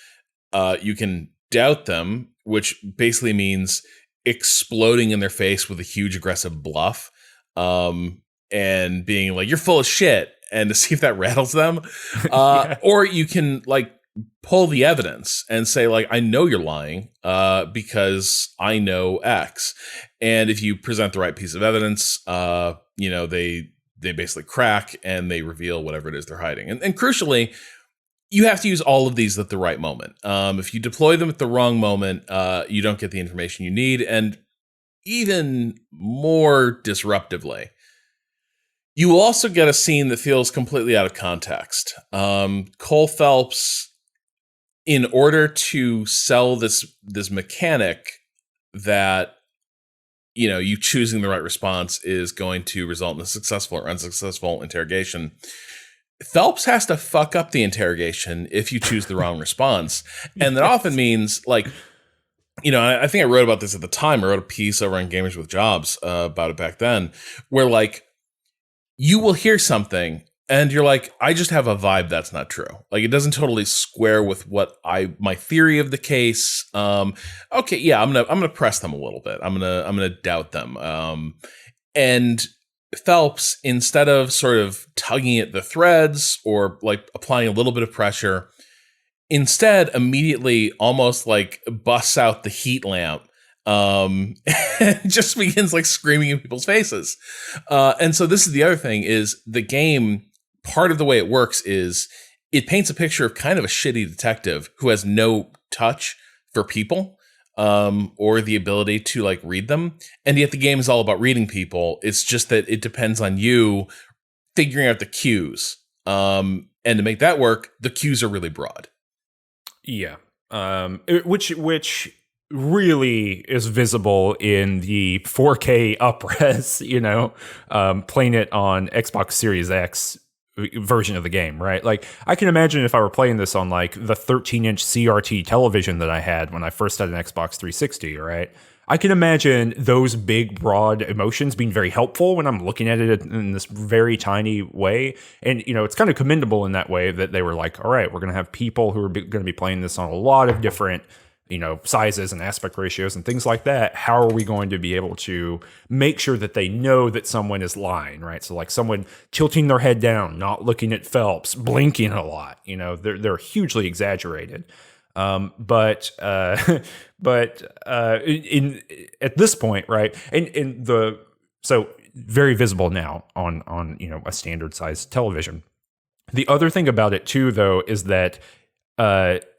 S1: You can doubt them, which basically means exploding in their face with a huge aggressive bluff, and being like, you're full of shit, and to see if that rattles them. Or you can like pull the evidence and say like, I know you're lying because I know X. And if you present the right piece of evidence, they basically crack and they reveal whatever it is they're hiding. And crucially, you have to use all of these at the right moment. If you deploy them at the wrong moment, you don't get the information you need. And even more disruptively, you will also get a scene that feels completely out of context. Cole Phelps, in order to sell this mechanic that, you choosing the right response is going to result in a successful or unsuccessful interrogation, Phelps has to fuck up the interrogation if you choose the wrong response. And that often means, like, you know, I think I wrote about this at the time. I wrote a piece over on Gamers with Jobs about it back then, where, like, you will hear something and you're like, I just have a vibe that's not true. Like, it doesn't totally square with what my theory of the case. Okay, yeah, I'm gonna press them a little bit. I'm gonna doubt them. And Phelps, instead of sort of tugging at the threads or like applying a little bit of pressure, instead immediately almost like busts out the heat lamp, and just begins like screaming in people's faces. And so this is the other thing, is the game, part of the way it works is it paints a picture of kind of a shitty detective who has no touch for people, or the ability to like read them. And yet the game is all about reading people. It's just that it depends on you figuring out the cues. And to make that work, the cues are really broad.
S2: Yeah. Which really is visible in the 4K upres, you know, playing it on Xbox Series X version of the game, right? Like, I can imagine if I were playing this on like the 13-inch CRT television that I had when I first had an Xbox 360, right? I can imagine those big, broad emotions being very helpful when I'm looking at it in this very tiny way. And, you know, it's kind of commendable in that way that they were like, all right, we're going to have people who are going to be playing this on a lot of different, you know, sizes and aspect ratios and things like that. How are we going to be able to make sure that they know that someone is lying, right? So like someone tilting their head down, not looking at Phelps, blinking a lot, you know, they're hugely exaggerated. But in at this point, right, and so very visible now on you know, a standard size television. The other thing about it too, though, is that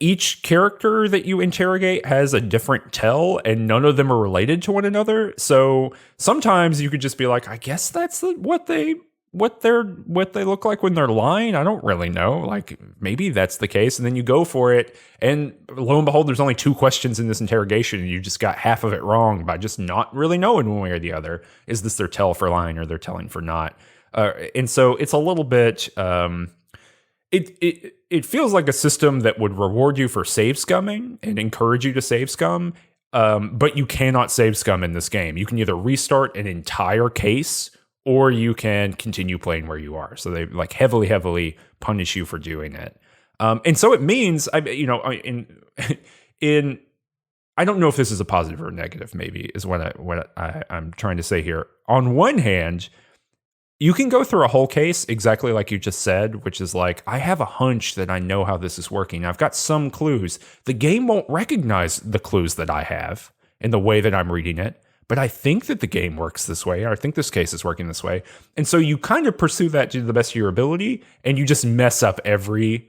S2: each character that you interrogate has a different tell, and none of them are related to one another. So sometimes you could just be like, I guess that's what they look like when they're lying. I don't really know. Like, maybe that's the case. And then you go for it, and lo and behold, there's only 2 questions in this interrogation, and you just got half of it wrong by just not really knowing one way or the other. Is this their tell for lying or their telling for not? And so it's a little bit. It feels like a system that would reward you for save scumming and encourage you to save scum. But you cannot save scum in this game. You can either restart an entire case, or you can continue playing where you are. So they like heavily punish you for doing it. And so it means, I don't know if this is a positive or a negative, maybe is what I'm trying to say here. On one hand, you can go through a whole case exactly like you just said, which is like, I have a hunch that I know how this is working. I've got some clues. The game won't recognize the clues that I have in the way that I'm reading it. But I think that the game works this way. I think this case is working this way. And so you kind of pursue that to the best of your ability, and you just mess up every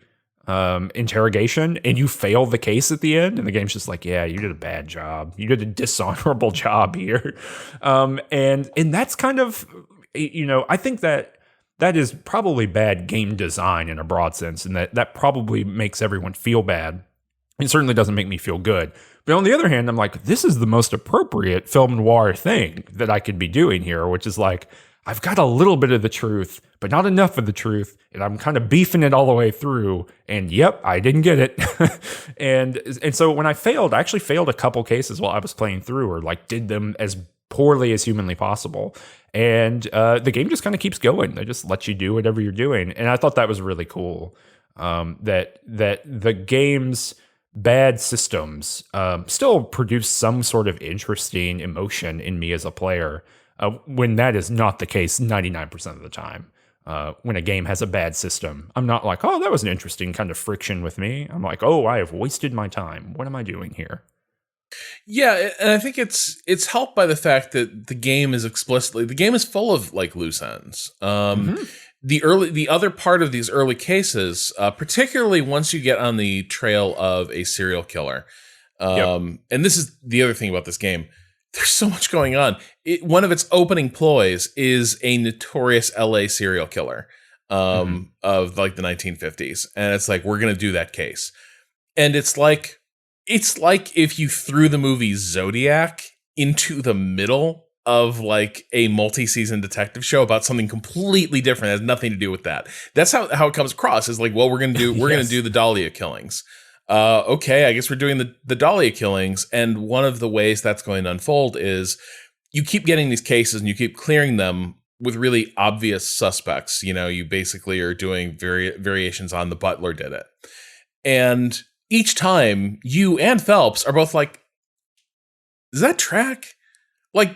S2: interrogation, and you fail the case at the end. And the game's just like, yeah, you did a bad job. You did a dishonorable job here. And that's kind of, you know, I think that is probably bad game design in a broad sense, and that probably makes everyone feel bad. It certainly doesn't make me feel good. But on the other hand, I'm like, this is the most appropriate film noir thing that I could be doing here, which is like, I've got a little bit of the truth, but not enough of the truth, and I'm kind of beefing it all the way through, and yep, I didn't get it. and so when I actually failed a couple cases while I was playing through, or like did them as poorly as humanly possible. And the game just kind of keeps going. They just let you do whatever you're doing. And I thought that was really cool, that the game's bad systems still produce some sort of interesting emotion in me as a player, when that is not the case 99% of the time. When a game has a bad system, I'm not like, oh, that was an interesting kind of friction with me. I'm like, oh, I have wasted my time. What am I doing here?
S1: Yeah, and I think it's helped by the fact that the game is full of like loose ends. The other part of these early cases, particularly once you get on the trail of a serial killer, and this is the other thing about this game, there's so much going on. One of its opening ploys is a notorious LA serial killer of like the 1950s, and it's like, we're gonna do that case, and it's like if you threw the movie Zodiac into the middle of like a multi-season detective show about something completely different. It has nothing to do with that. That's how it comes across, is like, well, we're gonna do the Dahlia killings. Okay, I guess we're doing the Dahlia killings, and one of the ways that's going to unfold is you keep getting these cases and you keep clearing them with really obvious suspects. You know, you basically are doing variations on the butler did it, and each time you and Phelps are both like, does that track? Like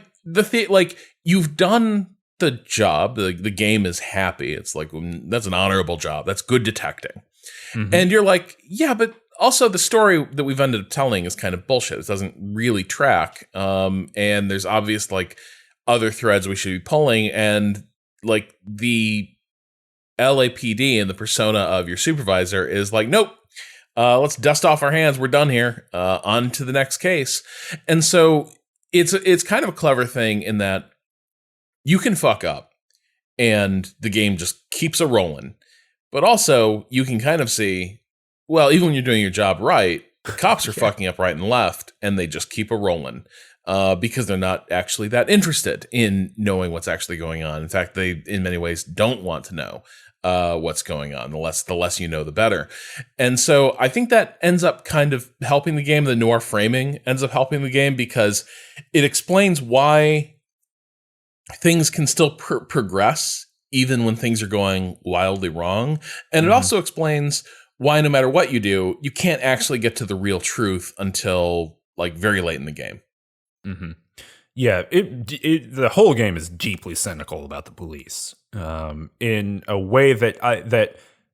S1: like you've done the job. The game is happy. It's like, that's an honorable job. That's good detecting. Mm-hmm. And you're like, yeah, but also the story that we've ended up telling is kind of bullshit. It doesn't really track. And there's obvious like other threads we should be pulling. And like the LAPD and the persona of your supervisor is like, nope. Let's dust off our hands. We're done here. On to the next case. And so it's kind of a clever thing in that you can fuck up and the game just keeps a rolling. But also you can kind of see, well, even when you're doing your job right, the cops are fucking up right and left, and they just keep a rolling because they're not actually that interested in knowing what's actually going on. In fact, they in many ways don't want to know what's going on. The less you know, the better. And so I think that ends up kind of helping the game. The noir framing ends up helping the game because it explains why things can still progress even when things are going wildly wrong. And it also explains why no matter what you do, you can't actually get to the real truth until like very late in the game.
S2: Mm-hmm. Yeah, the whole game is deeply cynical about the police, in a way that I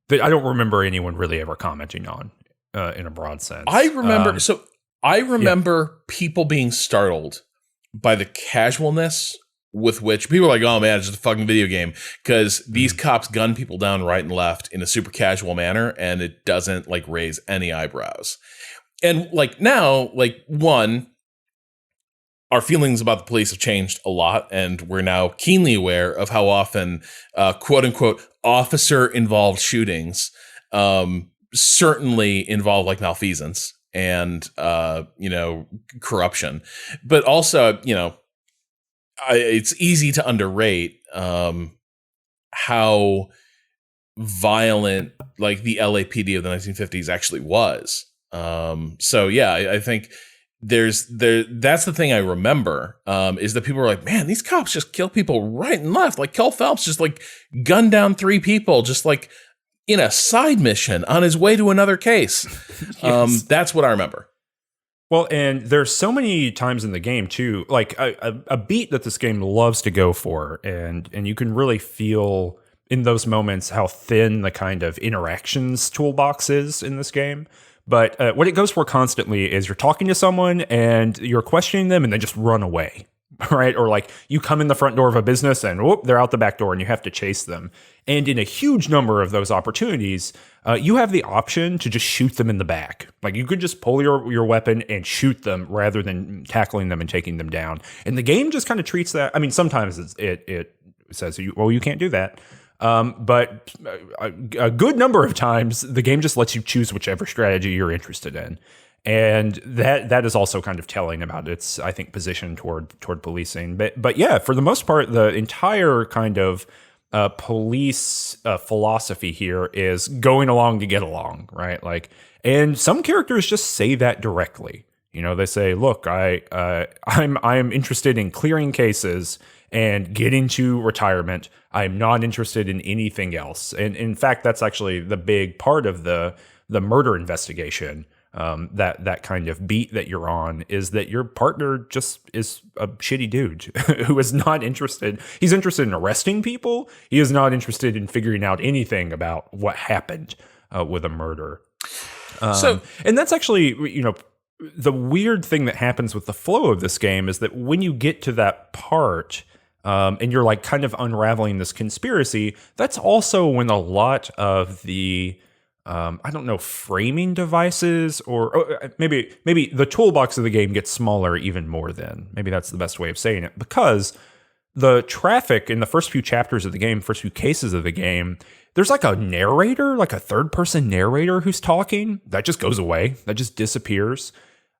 S2: don't remember anyone really ever commenting on, in a broad sense.
S1: I remember people being startled by the casualness with which people are like, oh man, it's just a fucking video game, because these cops gun people down right and left in a super casual manner, and it doesn't like raise any eyebrows. And like now, like our feelings about the police have changed a lot, and we're now keenly aware of how often, quote unquote, officer involved shootings, certainly involve like malfeasance and, corruption, but also, it's easy to underrate, how violent like the LAPD of the 1950s actually was. So yeah, I think that's the thing I remember, is that people were like, man, these cops just kill people right and left. Like Kel Phelps just like gunned down 3 people just like in a side mission on his way to another case. Yes. That's what I remember.
S2: Well, and there's so many times in the game too, like a beat that this game loves to go for, and you can really feel in those moments how thin the kind of interactions toolbox is in this game. But what it goes for constantly is you're talking to someone and you're questioning them and they just run away, right? Or like you come in the front door of a business and whoop, they're out the back door and you have to chase them. And in a huge number of those opportunities, you have the option to just shoot them in the back. Like you could just pull your weapon and shoot them rather than tackling them and taking them down. And the game just kind of treats that. I mean, sometimes it says, well, you can't do that. But a good number of times, the game just lets you choose whichever strategy you're interested in. And that is also kind of telling about its, I think, position toward policing. But yeah, for the most part, the entire kind of police philosophy here is going along to get along, right? Like, and some characters just say that directly. You know, they say, "Look, I'm interested in clearing cases and getting to retirement. I'm not interested in anything else." And in fact, that's actually the big part of the murder investigation. That kind of beat that you're on is that your partner just is a shitty dude who is not interested. He's interested in arresting people. He is not interested in figuring out anything about what happened with a murder. And that's actually, the weird thing that happens with the flow of this game is that when you get to that part, and you're like kind of unraveling this conspiracy, that's also when a lot of the framing devices or maybe the toolbox of the game gets smaller even more then. Maybe that's the best way of saying it, because the traffic in the first few chapters of the game, first few cases of the game, there's like a narrator, like a third person narrator who's talking. That just goes away. That just disappears.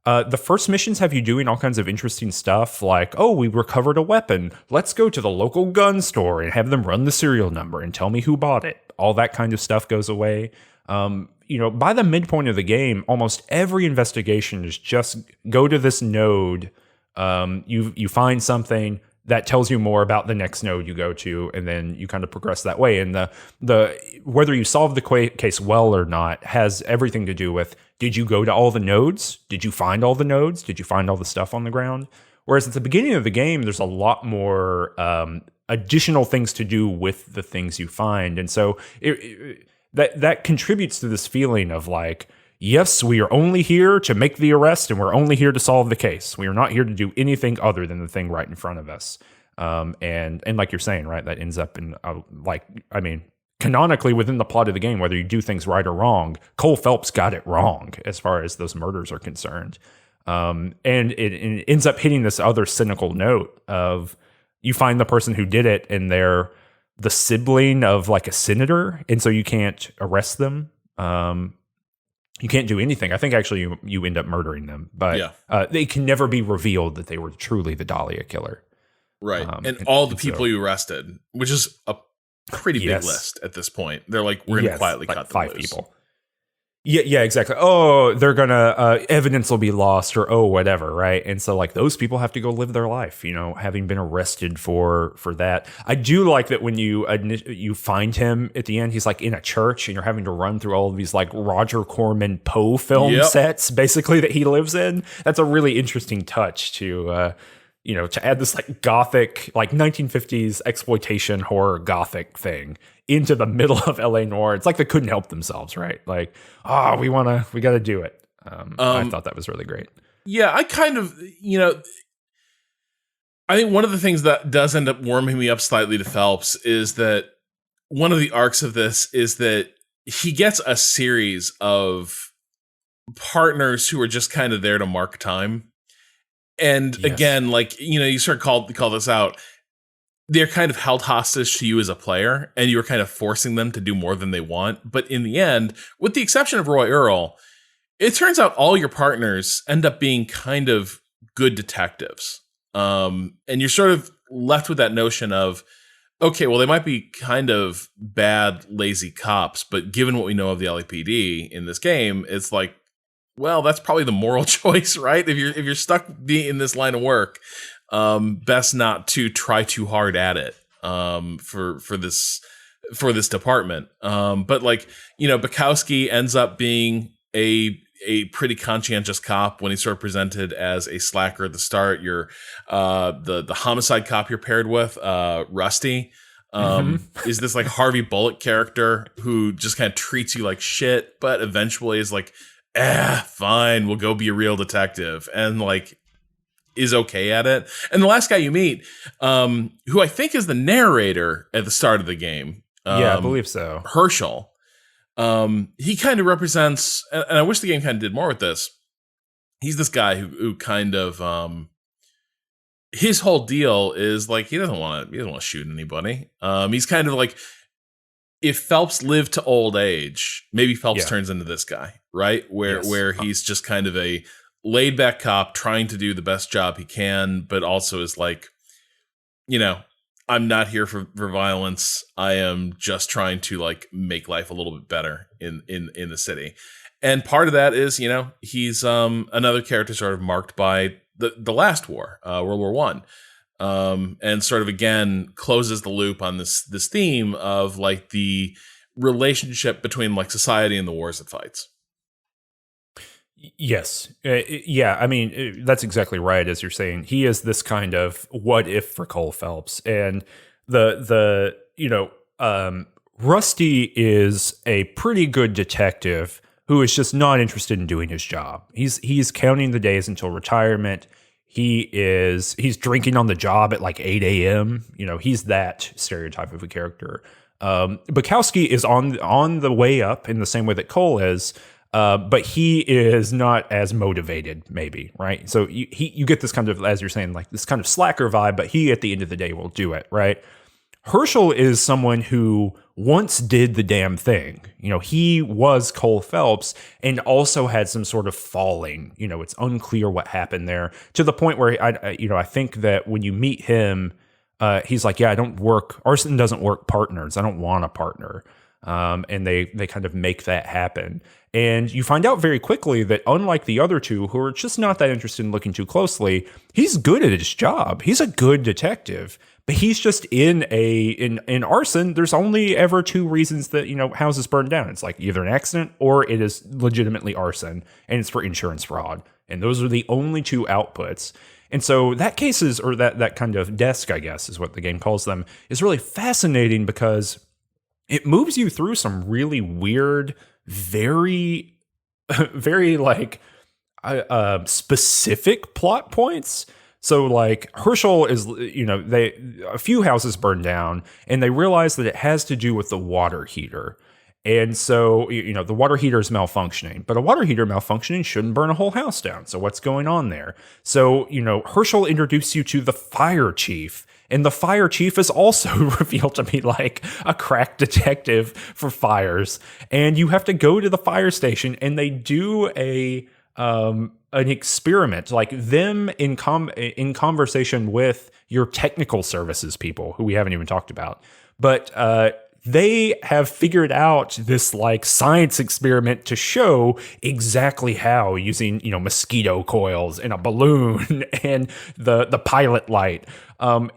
S2: The first missions have you doing all kinds of interesting stuff like, oh, we recovered a weapon. Let's go to the local gun store and have them run the serial number and tell me who bought it. All that kind of stuff goes away. By the midpoint of the game, almost every investigation is just go to this node. You find something that tells you more about the next node you go to, and then you kind of progress that way. And the whether you solve the case well or not has everything to do with, did you go to all the nodes? Did you find all the nodes? Did you find all the stuff on the ground? Whereas at the beginning of the game, there's a lot more additional things to do with the things you find. And so that contributes to this feeling of like, yes, we are only here to make the arrest and we're only here to solve the case. We are not here to do anything other than the thing right in front of us. And like you're saying, right, that ends up in canonically within the plot of the game, whether you do things right or wrong, Cole Phelps got it wrong as far as those murders are concerned. And it ends up hitting this other cynical note of you find the person who did it and they're the sibling of like a senator, and so you can't arrest them. You can't do anything. I think actually you end up murdering them, but they can never be revealed that they were truly the Dahlia killer.
S1: Right. And all the people you arrested, which is a pretty big list at this point. They're like, we're going to quietly cut them
S2: 5
S1: loose.
S2: people. Yeah, exactly. Oh, they're gonna evidence will be lost, or whatever, right? And so like those people have to go live their life, having been arrested for that. I do like that when you find him at the end, he's like in a church, and you're having to run through all of these like Roger Corman Poe film sets, basically, that he lives in. That's a really interesting touch to add this like gothic, like 1950s exploitation horror gothic thing into the middle of LA Noire. It's like they couldn't help themselves, right? Like, we got to do it. I thought that was really great.
S1: Yeah, I kind of, I think one of the things that does end up warming me up slightly to Phelps is that one of the arcs of this is that he gets a series of partners who are just kind of there to mark time. And again, like, you sort of call this out. They're kind of held hostage to you as a player, and you're kind of forcing them to do more than they want. But in the end, with the exception of Roy Earl, it turns out all your partners end up being kind of good detectives. And you're sort of left with that notion of, okay, well, they might be kind of bad, lazy cops, but given what we know of the LAPD in this game, it's like, well, that's probably the moral choice, right? If you're stuck being in this line of work, best not to try too hard at it for this department. But like, Bukowski ends up being a pretty conscientious cop when he's sort of presented as a slacker at the start. You're the homicide cop you're paired with, Rusty. Is this like Harvey Bullock character who just kind of treats you like shit, but eventually is like, fine, we'll go be a real detective, and like is okay at it. And the last guy you meet, who I think is the narrator at the start of the game,
S2: I believe so,
S1: Herschel, he kind of represents, and I wish the game kind of did more with this. He's this guy who kind of his whole deal is like he doesn't want to shoot anybody. He's kind of like, if Phelps lived to old age, maybe Phelps turns into this guy, right? Where he's just kind of a laid back cop trying to do the best job he can, but also is like, I'm not here for violence. I am just trying to like make life a little bit better in the city. And part of that is, he's another character sort of marked by the last war, World War I. And sort of again closes the loop on this theme of like the relationship between like society and the wars it fights.
S2: Yes. I mean, that's exactly right. As you're saying, he is this kind of what if for Cole Phelps, and Rusty is a pretty good detective who is just not interested in doing his job. He's counting the days until retirement. He's drinking on the job at like 8 a.m. He's that stereotype of a character. Bukowski is on the way up in the same way that Cole is, but he is not as motivated, maybe, right? So you get this kind of, as you're saying, like this kind of slacker vibe, but he at the end of the day will do it, right? Herschel is someone who once did the damn thing. He was Cole Phelps and also had some sort of falling. It's unclear what happened there, to the point where I think that when you meet him, he's like, yeah, arson doesn't work partners. I don't want a partner. And they kind of make that happen. And you find out very quickly that unlike the other two, who are just not that interested in looking too closely, he's good at his job. He's a good detective, but he's just in arson. There's only ever two reasons that, houses burn down. It's like either an accident or it is legitimately arson, and it's for insurance fraud. And those are the only two outputs. And so that that kind of desk, I guess, is what the game calls them, is really fascinating because it moves you through some really weird, very, very specific plot points. So like Herschel is, a few houses burn down and they realize that it has to do with the water heater. And so, the water heater is malfunctioning, but a water heater malfunctioning shouldn't burn a whole house down. So what's going on there? So, Herschel introduced you to the fire chief. And the fire chief is also revealed to be like a crack detective for fires. And you have to go to the fire station and they do an experiment, like them in conversation with your technical services people who we haven't even talked about. But they have figured out this like science experiment to show exactly how, using, mosquito coils and a balloon and the pilot light,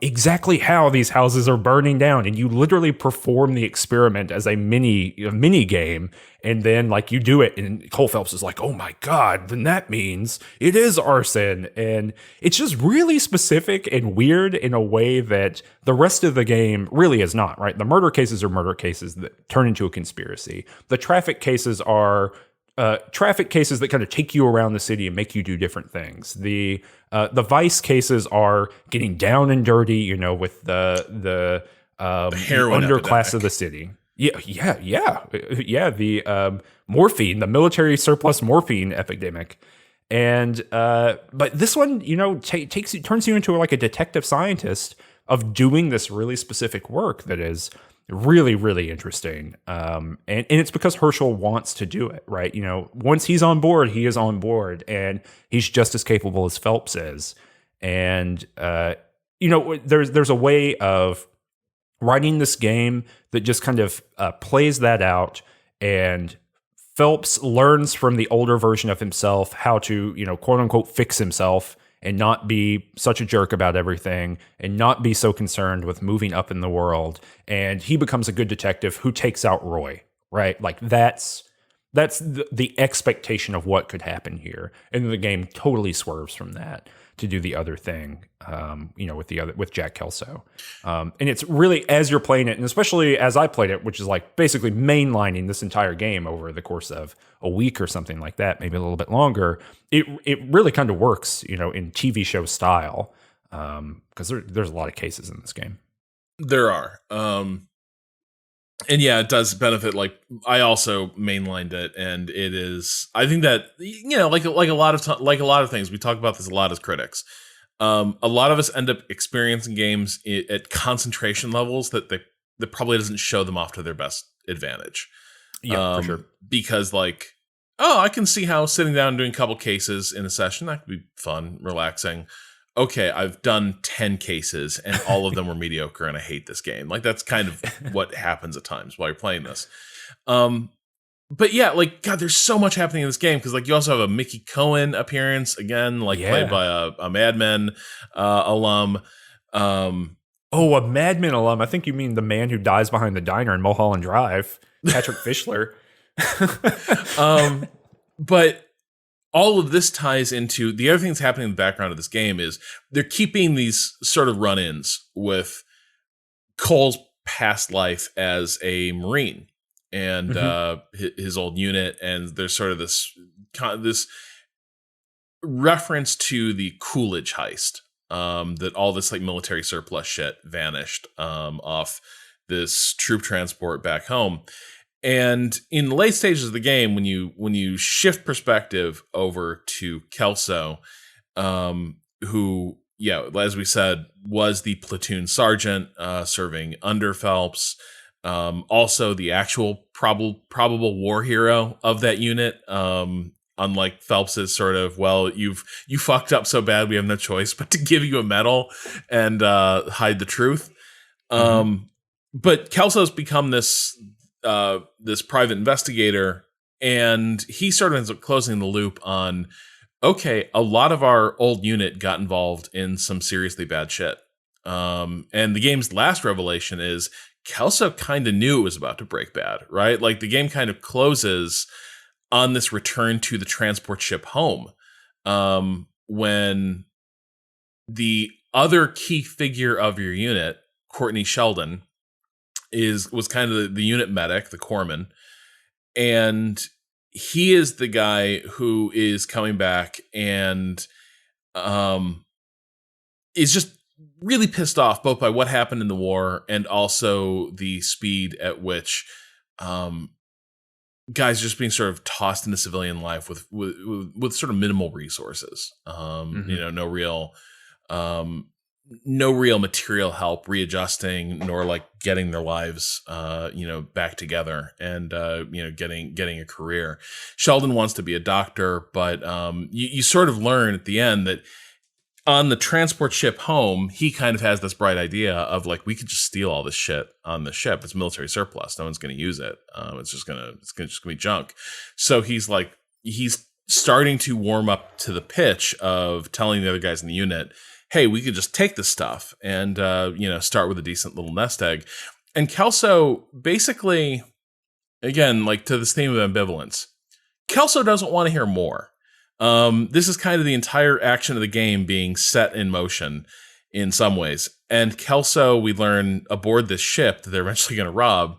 S2: exactly how these houses are burning down. And you literally perform the experiment as a mini game. And then like you do it and Cole Phelps is like, oh my God, then that means it is arson. And it's just really specific and weird in a way that the rest of the game really is not, right? The murder cases are murder cases that turn into a conspiracy. The traffic cases are traffic cases that kind of take you around the city and make you do different things. The vice cases are getting down and dirty, with the
S1: heroin
S2: underclass
S1: epidemic
S2: of the city. Yeah. The morphine, the military surplus morphine epidemic. And but this one, turns you into like a detective scientist of doing this really specific work that is really, really interesting. And it's because Herschel wants to do it, right? Once he's on board, he is on board, and he's just as capable as Phelps is. And there's a way of writing this game that just kind of plays that out, and Phelps learns from the older version of himself how to, quote unquote, fix himself and not be such a jerk about everything and not be so concerned with moving up in the world. And he becomes a good detective who takes out Roy, right? Like that's the expectation of what could happen here. And the game totally swerves from that to do the other thing, with Jack Kelso. And it's really, as you're playing it, and especially as I played it, which is like basically mainlining this entire game over the course of a week or something like that, maybe a little bit longer, it really kind of works, in TV show style, because there's a lot of cases in this game.
S1: There are. And yeah, it does benefit. Like I also mainlined it, and it is. I think that like a lot of things, we talk about this a lot as critics. A lot of us end up experiencing games at concentration levels that probably doesn't show them off to their best advantage.
S2: Yeah, for sure.
S1: Because like, I can see how sitting down and doing a couple cases in a session, that could be fun, relaxing. Okay, I've done 10 cases and all of them were mediocre and I hate this game. Like that's kind of what happens at times while you're playing this. But yeah, like, God, there's so much happening in this game because like you also have a Mickey Cohen appearance again, like played by a Mad Men alum.
S2: A Mad Men alum. I think you mean the man who dies behind the diner in Mulholland Drive, Patrick Fischler.
S1: But all of this ties into the other thing that's happening in the background of this game is they're keeping these sort of run-ins with Cole's past life as a Marine and his old unit. And there's sort of this reference to the Coolidge heist, that all this like military surplus shit vanished off this troop transport back home. And in the late stages of the game, when you shift perspective over to Kelso, who as we said, was the platoon sergeant serving under Phelps. Also the actual probable war hero of that unit. Unlike Phelps's sort of, well, you fucked up so bad we have no choice but to give you a medal and hide the truth. But Kelso's become this private investigator, and he sort of ends up closing the loop on, okay, a lot of our old unit got involved in some seriously bad shit. And the game's last revelation is Kelso kind of knew it was about to break bad, right? Like the game kind of closes on this return to the transport ship home, when the other key figure of your unit, Courtney Sheldon, was kind of the unit medic, the corpsman, and he is the guy who is coming back and is just really pissed off both by what happened in the war and also the speed at which guys just being sort of tossed into civilian life with sort of minimal resources. No real material help readjusting, nor like getting their lives, back together and, getting a career. Sheldon wants to be a doctor, but you sort of learn at the end that on the transport ship home, he kind of has this bright idea of like, we could just steal all this shit on the ship. It's military surplus. No one's going to use it. It's just going to be junk. So he's starting to warm up to the pitch of telling the other guys in the unit, hey, we could just take this stuff and, start with a decent little nest egg. And Kelso basically, again, like to this theme of ambivalence, Kelso doesn't want to hear more. This is kind of the entire action of the game being set in motion in some ways. And Kelso, we learn aboard this ship that they're eventually going to rob,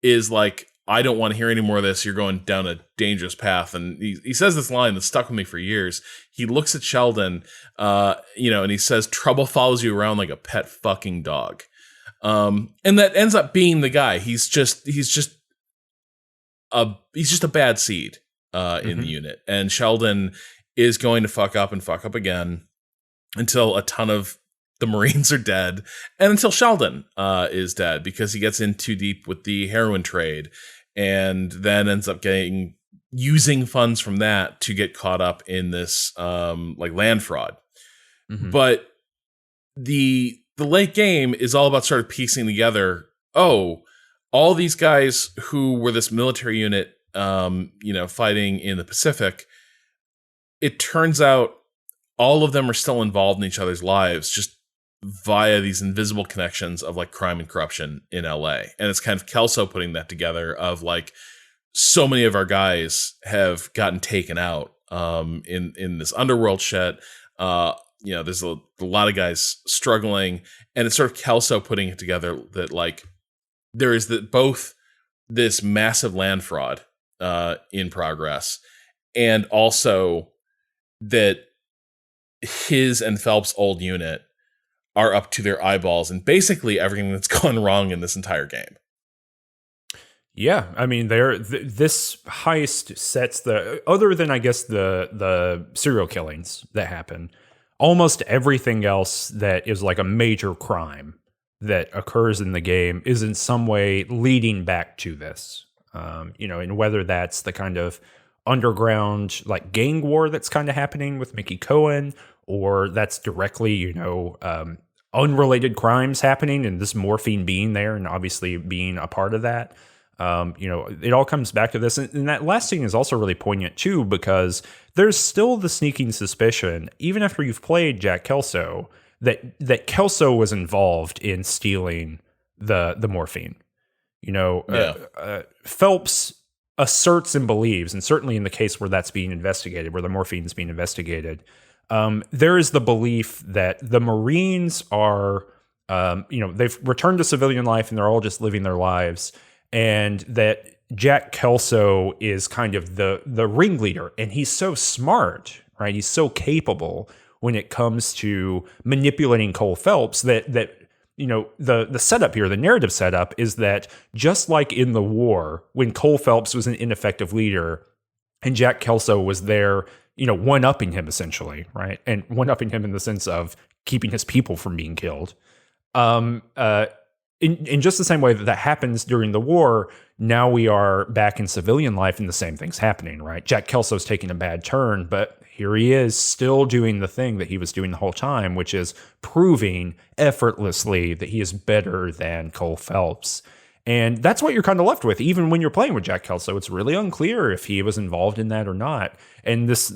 S1: is like, I don't want to hear any more of this. You're going down a dangerous path. And he says this line that stuck with me for years. He looks at Sheldon, and he says, trouble follows you around like a pet fucking dog. And that ends up being the guy. He's just a bad seed in the unit. And Sheldon is going to fuck up again until a ton of the Marines are dead, and until Sheldon is dead because he gets in too deep with the heroin trade, and then ends up using funds from that to get caught up in this land fraud. But the late game is all about sort of piecing together, all these guys who were this military unit, fighting in the Pacific, it turns out all of them are still involved in each other's lives, just via these invisible connections of like crime and corruption in LA. And it's kind of Kelso putting that together of like, so many of our guys have gotten taken out in this underworld shit. There's a lot of guys struggling, and it's sort of Kelso putting it together that like there is both this massive land fraud in progress, and also that his and Phelps' old unit are up to their eyeballs in basically everything that's gone wrong in this entire game.
S2: Yeah, I mean, this heist sets other than I guess the serial killings that happen, almost everything else that is like a major crime that occurs in the game is in some way leading back to this. And whether that's the kind of underground like gang war that's kind of happening with Mickey Cohen, or that's directly, unrelated crimes happening and this morphine being there and obviously being a part of that. It all comes back to this. And that last scene is also really poignant too, because there's still the sneaking suspicion, even after you've played Jack Kelso, that Kelso was involved in stealing the morphine. Phelps asserts and believes, and certainly in the case where that's being investigated, where the morphine is being investigated, there is the belief that the Marines are, they've returned to civilian life and they're all just living their lives, and that Jack Kelso is kind of the ringleader, and he's so smart, right? He's so capable when it comes to manipulating Cole Phelps that the setup here, the narrative setup, is that just like in the war, when Cole Phelps was an ineffective leader and Jack Kelso was there, one-upping him essentially, right? And one-upping him in the sense of keeping his people from being killed. In just the same way that happens during the war, now we are back in civilian life and the same thing's happening, right? Jack Kelso's taking a bad turn, but here he is still doing the thing that he was doing the whole time, which is proving effortlessly that he is better than Cole Phelps. And that's what you're kind of left with, even when you're playing with Jack Kelso. It's really unclear if he was involved in that or not. And this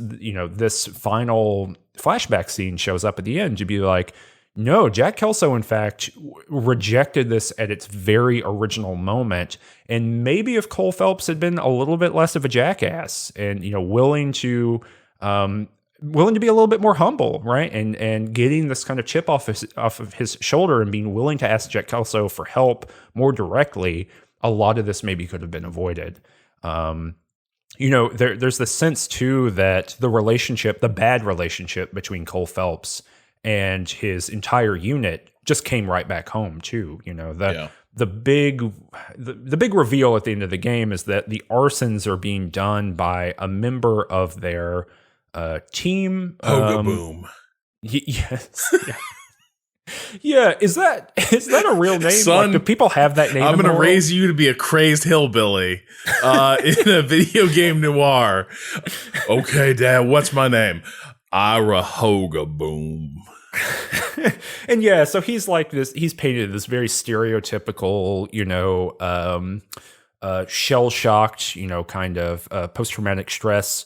S2: final flashback scene shows up at the end to be like, no, Jack Kelso, in fact, rejected this at its very original moment. And maybe if Cole Phelps had been a little bit less of a jackass and, willing to be a little bit more humble, right? And getting this kind of chip off of his shoulder and being willing to ask Jack Kelso for help more directly, a lot of this maybe could have been avoided. There's the sense too that the bad relationship between Cole Phelps and his entire unit just came right back home too. The big reveal at the end of the game is that the arsons are being done by a member of their team.
S1: Hoga Boom.
S2: Yes. Yeah. Is that a real name?
S1: Son,
S2: do people have that name?
S1: I'm going to raise you to be a crazed hillbilly in a video game noir. Okay, Dad, what's my name? Ira Hoga Boom.
S2: And yeah, so he's like this. He's painted this very stereotypical, shell shocked, kind of post traumatic stress,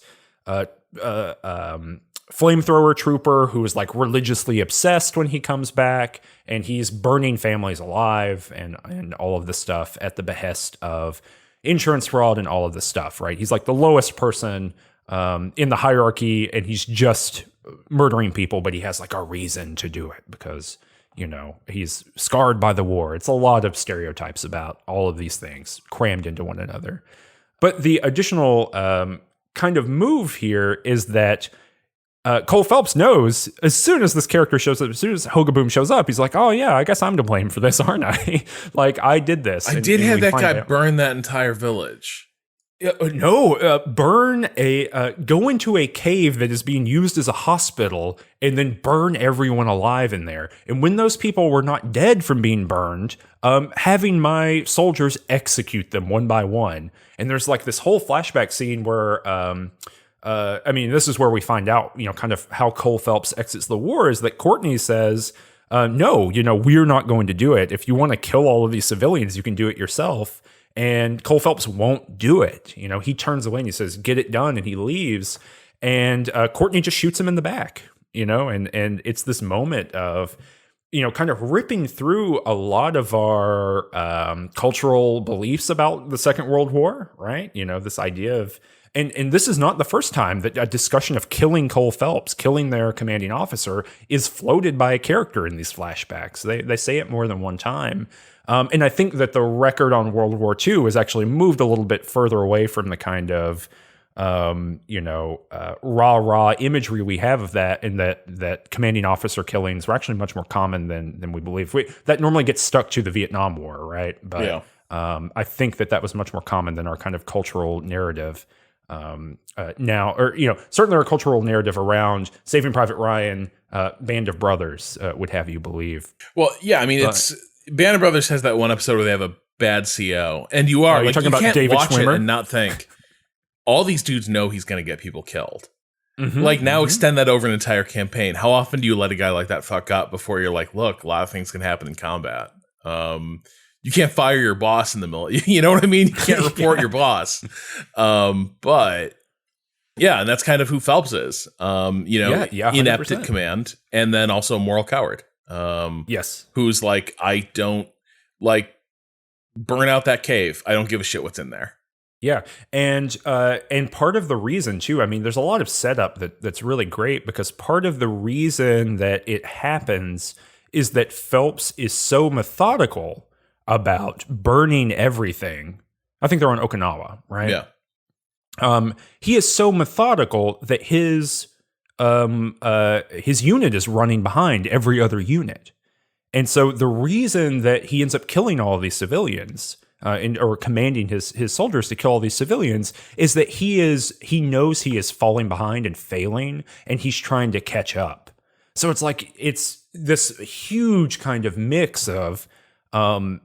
S2: flamethrower trooper who is like religiously obsessed when he comes back, and he's burning families alive and all of this stuff at the behest of insurance fraud and all of this stuff. Right? He's like the lowest person in the hierarchy, and he's just murdering people, but he has like a reason to do it because, he's scarred by the war. It's a lot of stereotypes about all of these things crammed into one another. But the additional kind of move here is that Cole Phelps knows as soon as this character shows up, as soon as Hoga Boom shows up, he's like, oh yeah, I guess I'm to blame for this, aren't I? Like, I did this.
S1: I did have that guy burn that entire village.
S2: Go into a cave that is being used as a hospital and then burn everyone alive in there. And when those people were not dead from being burned, having my soldiers execute them one by one. And there's like this whole flashback scene where, this is where we find out, kind of how Cole Phelps exits the war is that Courtney says, no, we're not going to do it. If you want to kill all of these civilians, you can do it yourself. And Cole Phelps won't do it. He turns away and he says, get it done. And he leaves. And Courtney just shoots him in the back, and it's this moment of, kind of ripping through a lot of our cultural beliefs about the Second World War, right? This idea of, and this is not the first time that a discussion of killing Cole Phelps, killing their commanding officer, is floated by a character in these flashbacks. They say it more than one time. And I think that the record on World War II has actually moved a little bit further away from the kind of, rah imagery we have of that, and that commanding officer killings were actually much more common than we believe. That normally gets stuck to the Vietnam War, right? But yeah. I think that was much more common than our kind of cultural narrative now, or certainly our cultural narrative around Saving Private Ryan, Band of Brothers would have you believe.
S1: Well, yeah, it's Band of Brothers has that one episode where they have a bad CO, and you talking about David watch Schwimmer? It and not think all these dudes know he's going to get people killed. Mm-hmm, extend that over an entire campaign. How often do you let a guy like that fuck up before you're like, look, a lot of things can happen in combat. You can't fire your boss in the middle. You know what I mean? You can't report your boss. But yeah, and that's kind of who Phelps is. Inept at command, and then also a moral coward.
S2: Yes.
S1: Who's like, I don't burn out that cave. I don't give a shit what's in there.
S2: Yeah. And part of the reason too, there's a lot of setup that's really great, because part of the reason that it happens is that Phelps is so methodical about burning everything. I think they're on Okinawa, right?
S1: Yeah.
S2: He is so methodical that his unit is running behind every other unit. And so the reason that he ends up killing all of these civilians, or commanding his soldiers to kill all these civilians, is that he knows he is falling behind and failing, and he's trying to catch up. So it's like it's this huge kind of mix of I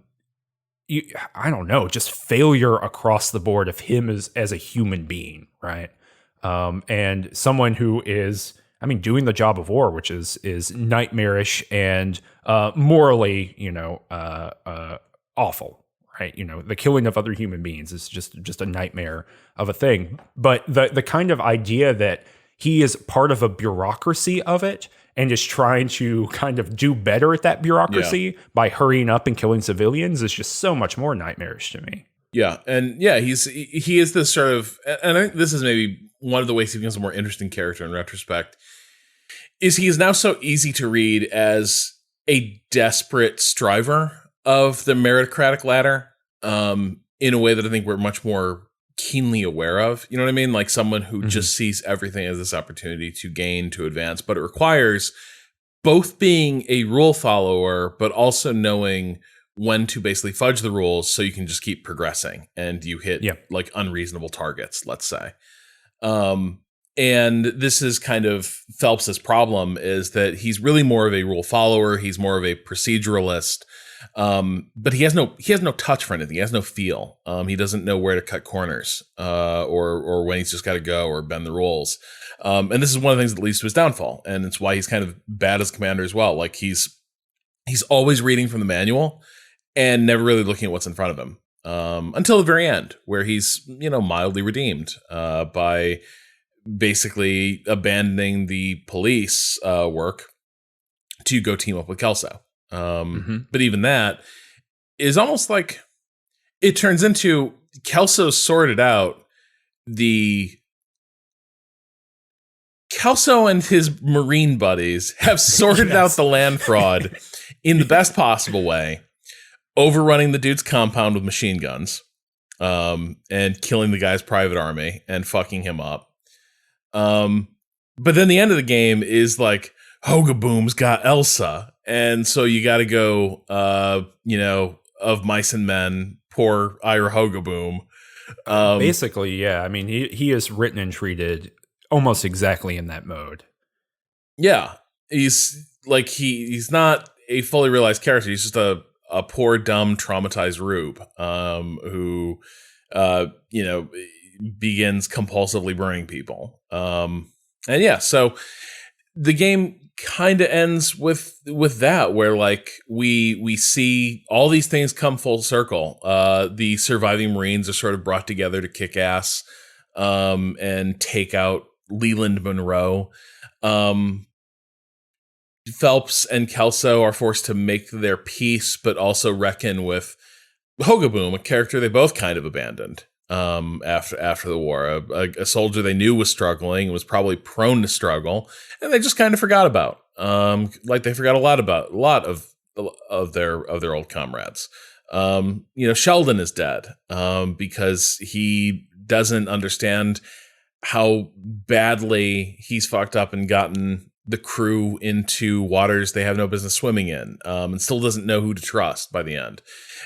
S2: don't know, just failure across the board of him as a human being, right? And someone who is, I mean, doing the job of war, which is nightmarish and morally, awful, right? The killing of other human beings is just a nightmare of a thing. But the kind of idea that he is part of a bureaucracy of it and is trying to kind of do better at that bureaucracy by hurrying up and killing civilians is just so much more nightmarish to me.
S1: Yeah, and yeah, he is this sort of, and I think this is maybe one of the ways he becomes a more interesting character in retrospect, is he is now so easy to read as a desperate striver of the meritocratic ladder, in a way that I think we're much more keenly aware of. You know what I mean? Like someone who just sees everything as this opportunity to gain, to advance, but it requires both being a rule follower, but also knowing when to basically fudge the rules so you can just keep progressing and you hit like unreasonable targets, let's say. And this is kind of Phelps's problem, is that he's really more of a rule follower. He's more of a proceduralist. But he has no touch for anything. He has no feel. He doesn't know where to cut corners, or when he's just got to go or bend the rules. And this is one of the things that leads to his downfall. And it's why he's kind of bad as commander as well. Like he's always reading from the manual and never really looking at what's in front of him. Until the very end, where he's, mildly redeemed, by basically abandoning the police, work to go team up with Kelso. But even that is almost like it turns into Kelso sorted out Kelso and his Marine buddies have sorted out the land fraud in the best possible way, overrunning the dude's compound with machine guns, and killing the guy's private army and fucking him up. But then the end of the game is like, Hogaboom's got Elsa. And so you got to go, of mice and men, poor Ira Hogaboom.
S2: Basically, yeah. I mean, he is written and treated almost exactly in that mode.
S1: Yeah. He's like, he's not a fully realized character. He's just a poor, dumb, traumatized rube, who, begins compulsively burning people. And yeah, so the game kind of ends with that, where like we see all these things come full circle. The surviving Marines are sort of brought together to kick ass, and take out Leland Monroe. Phelps and Kelso are forced to make their peace, but also reckon with Hogaboom, a character they both kind of abandoned. After the war, a soldier they knew was struggling, was probably prone to struggle, and they just kind of forgot about. Like they forgot a lot of their old comrades. Sheldon is dead, because he doesn't understand how badly he's fucked up and gotten the crew into waters they have no business swimming in, and still doesn't know who to trust by the end.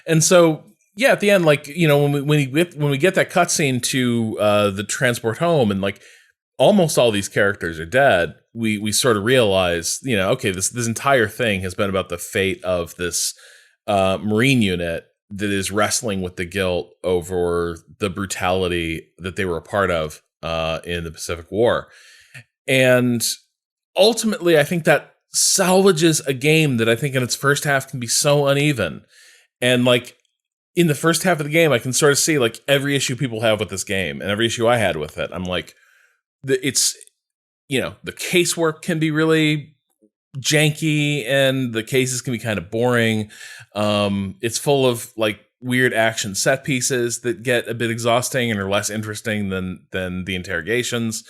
S1: And so, yeah, at the end, like, when we get that cutscene to the transport home, and like almost all these characters are dead, we sort of realize, okay, this entire thing has been about the fate of this Marine unit that is wrestling with the guilt over the brutality that they were a part of in the Pacific War. And ultimately, I think that salvages a game that I think in its first half can be so uneven. And like in the first half of the game, I can sort of see like every issue people have with this game and every issue I had with it. I'm like, the casework can be really janky and the cases can be kind of boring. It's full of like weird action set pieces that get a bit exhausting and are less interesting than the interrogations.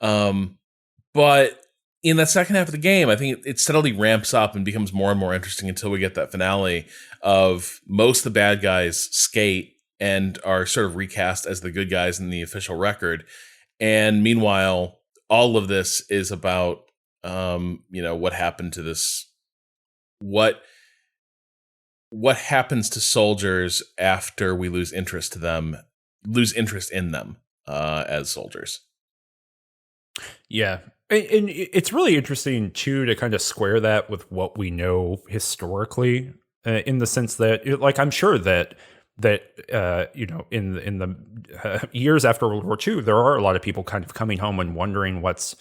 S1: But in that second half of the game, I think it steadily ramps up and becomes more and more interesting until we get that finale of most of the bad guys skate and are sort of recast as the good guys in the official record. And meanwhile, all of this is about, what happened to this, what happens to soldiers after we lose interest in them as soldiers.
S2: Yeah. And it's really interesting too to kind of square that with what we know historically, in the sense that, like, I'm sure that in the years after World War II, there are a lot of people kind of coming home and wondering what's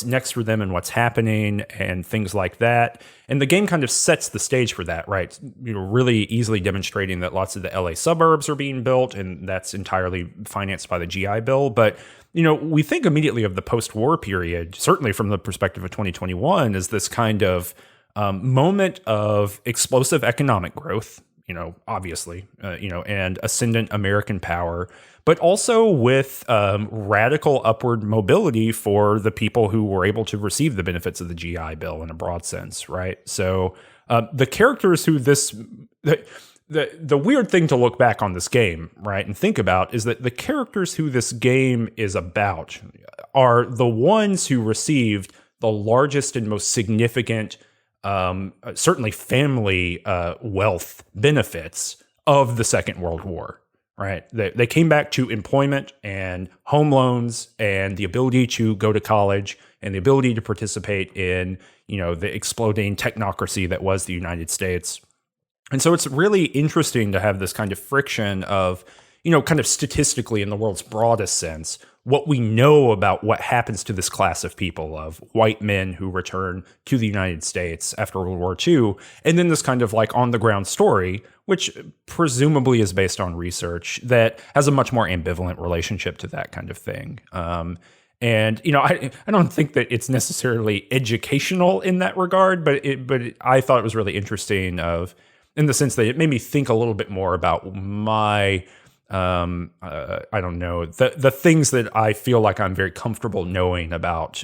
S2: next for them and what's happening and things like that. And the game kind of sets the stage for that, right? Really easily demonstrating that lots of the LA suburbs are being built, and that's entirely financed by the GI Bill. But we think immediately of the post-war period, certainly from the perspective of 2021, as this kind of moment of explosive economic growth, obviously, and ascendant American power, but also with radical upward mobility for the people who were able to receive the benefits of the GI Bill in a broad sense, right? So the characters who the weird thing to look back on this game, right, and think about is that the characters who this game is about are the ones who received the largest and most significant, certainly family wealth benefits of the Second World War, right? They came back to employment and home loans and the ability to go to college and the ability to participate in, the exploding technocracy that was the United States. And so it's really interesting to have this kind of friction of, kind of statistically in the world's broadest sense, what we know about what happens to this class of people, of white men who return to the United States after World War II, and then this kind of like on the ground story, which presumably is based on research that has a much more ambivalent relationship to that kind of thing. And I don't think that it's necessarily educational in that regard, but I thought it was really interesting in the sense that it made me think a little bit more about my, I don't know, the things that I feel like I'm very comfortable knowing about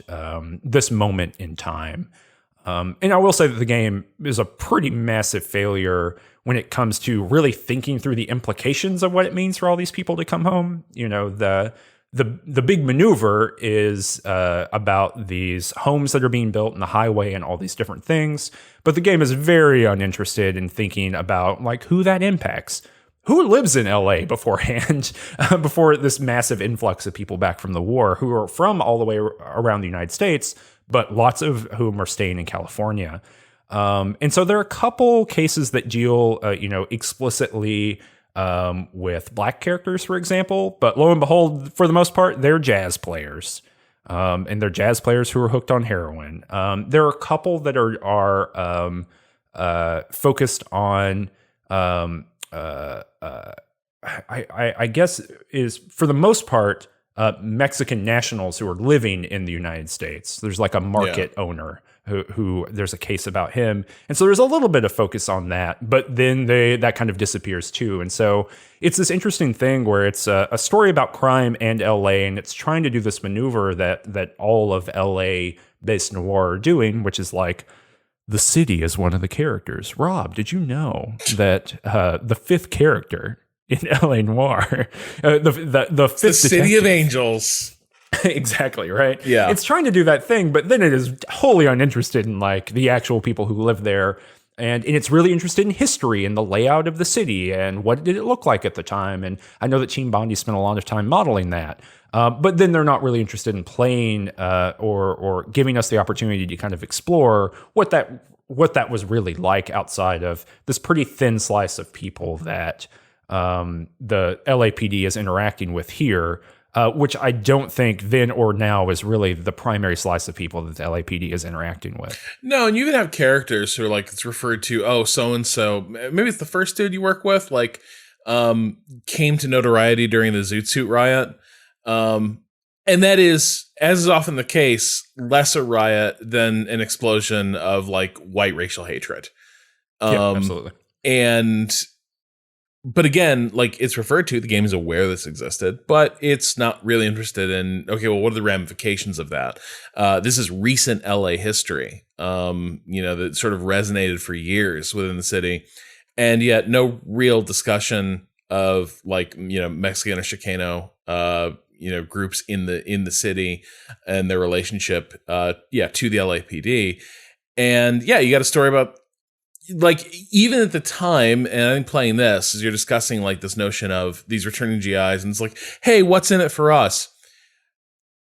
S2: this moment in time. And I will say that the game is a pretty massive failure when it comes to really thinking through the implications of what it means for all these people to come home. The big maneuver is about these homes that are being built and the highway and all these different things. But the game is very uninterested in thinking about like who that impacts. Who lives in LA beforehand, before this massive influx of people back from the war who are from all the way around the United States, but lots of whom are staying in California. And so there are a couple cases that deal, explicitly with black characters, for example, but lo and behold, for the most part, they're jazz players, and they're jazz players who are hooked on heroin. There are a couple that are focused on, I guess is for the most part, Mexican nationals who are living in the United States. There's like a market owner who there's a case about him. And so there's a little bit of focus on that, but then that kind of disappears too. And so it's this interesting thing where it's a story about crime and LA, and it's trying to do this maneuver that all of LA based noir are doing, which is like, the city is one of the characters. Rob, did you know that the fifth character in LA Noire, the fifth
S1: the City
S2: detective,
S1: of Angels.
S2: Exactly, right?
S1: Yeah.
S2: It's trying to do that thing, but then it is wholly uninterested in like the actual people who live there. And it's really interested in history and the layout of the city and what did it look like at the time. And I know that Team Bondi spent a lot of time modeling that. But then they're not really interested in playing or giving us the opportunity to kind of explore what that was really like outside of this pretty thin slice of people that the LAPD is interacting with here, which I don't think then or now is really the primary slice of people that the LAPD is interacting with.
S1: No, and you even have characters who are like, it's referred to, oh, so-and-so, maybe it's the first dude you work with, like, came to notoriety during the Zoot Suit riot. And that is, as is often the case, less a riot than an explosion of like white racial hatred.
S2: Yeah, absolutely.
S1: But again, like it's referred to, the game is aware this existed, but it's not really interested in, okay, well, what are the ramifications of that? This is recent LA history, that sort of resonated for years within the city. And yet no real discussion of like, Mexican or Chicano, groups in the city and their relationship, to the LAPD. And you got a story about, like, even at the time, and I think playing this, as you're discussing like this notion of these returning GIs, and it's like, hey, what's in it for us?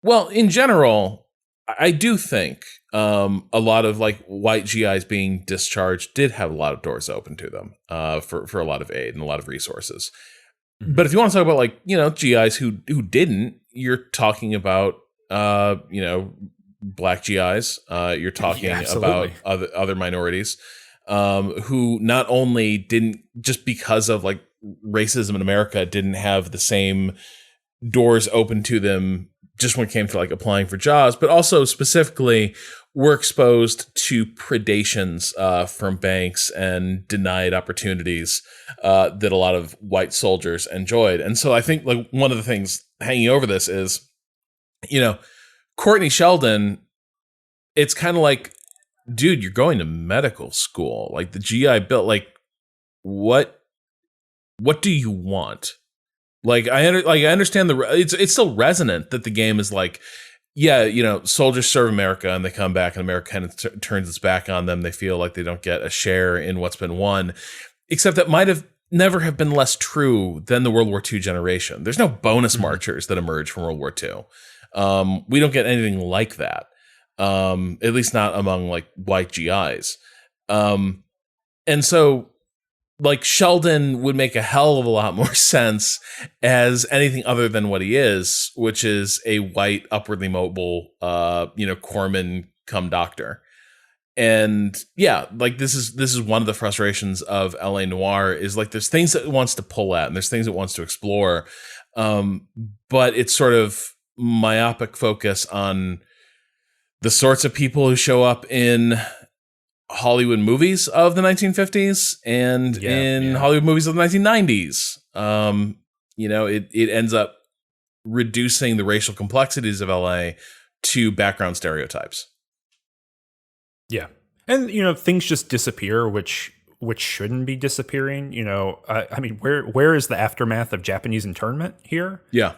S1: Well, in general, I do think a lot of like white GIs being discharged did have a lot of doors open to them for a lot of aid and a lot of resources.
S2: Mm-hmm.
S1: But if you want to talk about like, GIs who didn't, you're talking about black GIs. You're talking about other minorities who not only didn't, just because of like racism in America, didn't have the same doors open to them just when it came to like applying for jobs, but also specifically were exposed to predations from banks and denied opportunities that a lot of white soldiers enjoyed. And so I think like one of the things hanging over this is, Courtney Sheldon, it's kind of like, dude, you're going to medical school. Like the GI Bill, like what do you want? Like I understand it's still resonant that the game is like, yeah, soldiers serve America and they come back and America kind of turns its back on them. They feel like they don't get a share in what's been won, except that might have never have been less true than the World War II generation. There's no bonus marchers that emerge from World War II. We don't get anything like that. At least not among like white GIs. And so like Sheldon would make a hell of a lot more sense as anything other than what he is, which is a white, upwardly mobile, corpsman cum doctor. And yeah, like this is one of the frustrations of LA Noire is like there's things that it wants to pull at and there's things it wants to explore. But it's sort of myopic focus on the sorts of people who show up in Hollywood movies of the 1950s and Hollywood movies of the 1990s. It ends up reducing the racial complexities of LA to background stereotypes.
S2: Yeah. And, things just disappear, which shouldn't be disappearing. I mean, where is the aftermath of Japanese internment here?
S1: Yeah.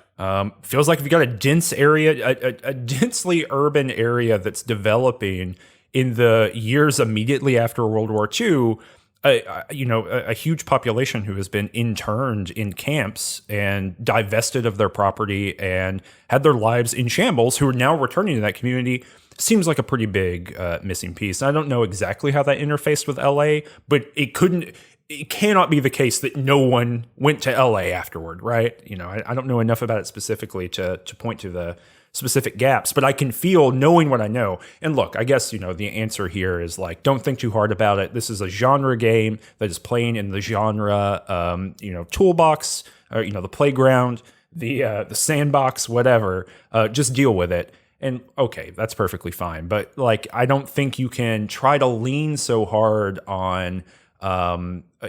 S2: Feels like we've got a dense area, a densely urban area that's developing in the years immediately after World War II. A huge population who has been interned in camps and divested of their property and had their lives in shambles, who are now returning to that community. Seems like a pretty big missing piece. I don't know exactly how that interfaced with LA, but it cannot be the case that no one went to LA afterward, right? I don't know enough about it specifically to point to the specific gaps, but I can feel knowing what I know. And look, I guess, the answer here is like, don't think too hard about it. This is a genre game that is playing in the genre, toolbox, or, the playground, the sandbox, whatever, just deal with it. And okay, that's perfectly fine. But like, I don't think you can try to lean so hard on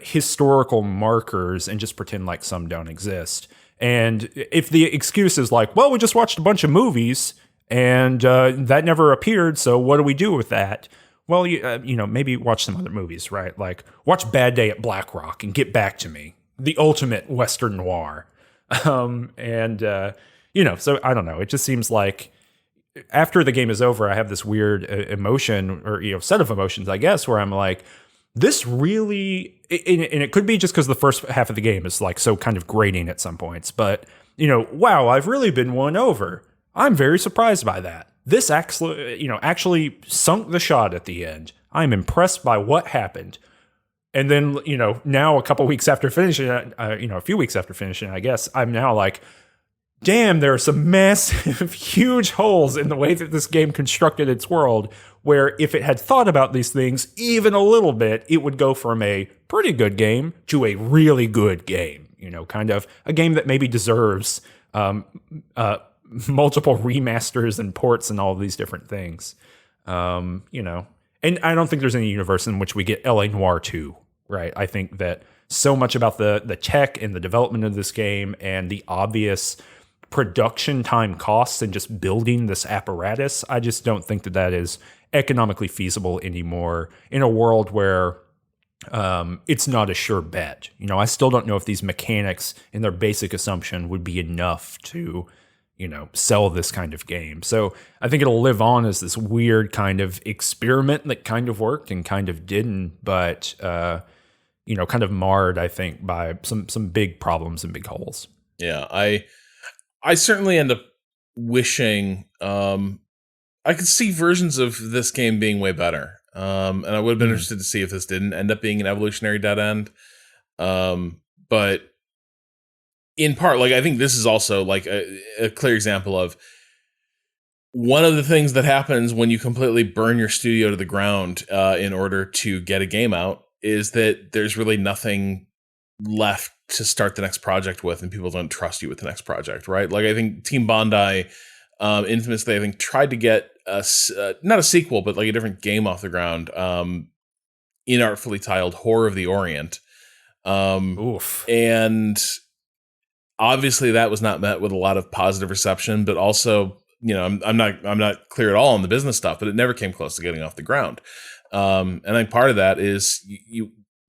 S2: historical markers and just pretend like some don't exist. And if the excuse is like, well, we just watched a bunch of movies and that never appeared, so what do we do with that? Well, maybe watch some other movies, right? Like watch Bad Day at Black Rock and get back to me. The ultimate Western noir. So I don't know. It just seems like after the game is over, I have this weird emotion or, set of emotions, I guess, where I'm like, this really, and it could be just because the first half of the game is like so kind of grating at some points, but wow, I've really been won over. I'm very surprised by that. This actually sunk the shot at the end. I'm impressed by what happened. And then, now a couple weeks after finishing, a few weeks after finishing, I guess, I'm now like, damn, there are some massive, huge holes in the way that this game constructed its world, where if it had thought about these things even a little bit, it would go from a pretty good game to a really good game. Kind of a game that maybe deserves multiple remasters and ports and all of these different things. And I don't think there's any universe in which we get LA Noire 2, right? I think that so much about the tech and the development of this game and the obvious production time costs and just building this apparatus, I just don't think that is economically feasible anymore in a world where it's not a sure bet. I still don't know if these mechanics in their basic assumption would be enough to, sell this kind of game. So I think it'll live on as this weird kind of experiment that kind of worked and kind of didn't, but, kind of marred, I think, by some big problems and big holes.
S1: Yeah, I certainly end up wishing, I I could see versions of this game being way better. And I would have been interested to see if this didn't end up being an evolutionary dead end. But in part, like, I think this is also like a clear example of one of the things that happens when you completely burn your studio to the ground in order to get a game out is that there's really nothing left to start the next project with, and people don't trust you with the next project, right? Like, I think Team Bondi infamously, I think, tried to get not a sequel, but like a different game off the ground, inartfully titled Horror of the Orient. And obviously that was not met with a lot of positive reception, but also, you know, I'm not clear at all on the business stuff, but it never came close to getting off the ground. And I think part of that is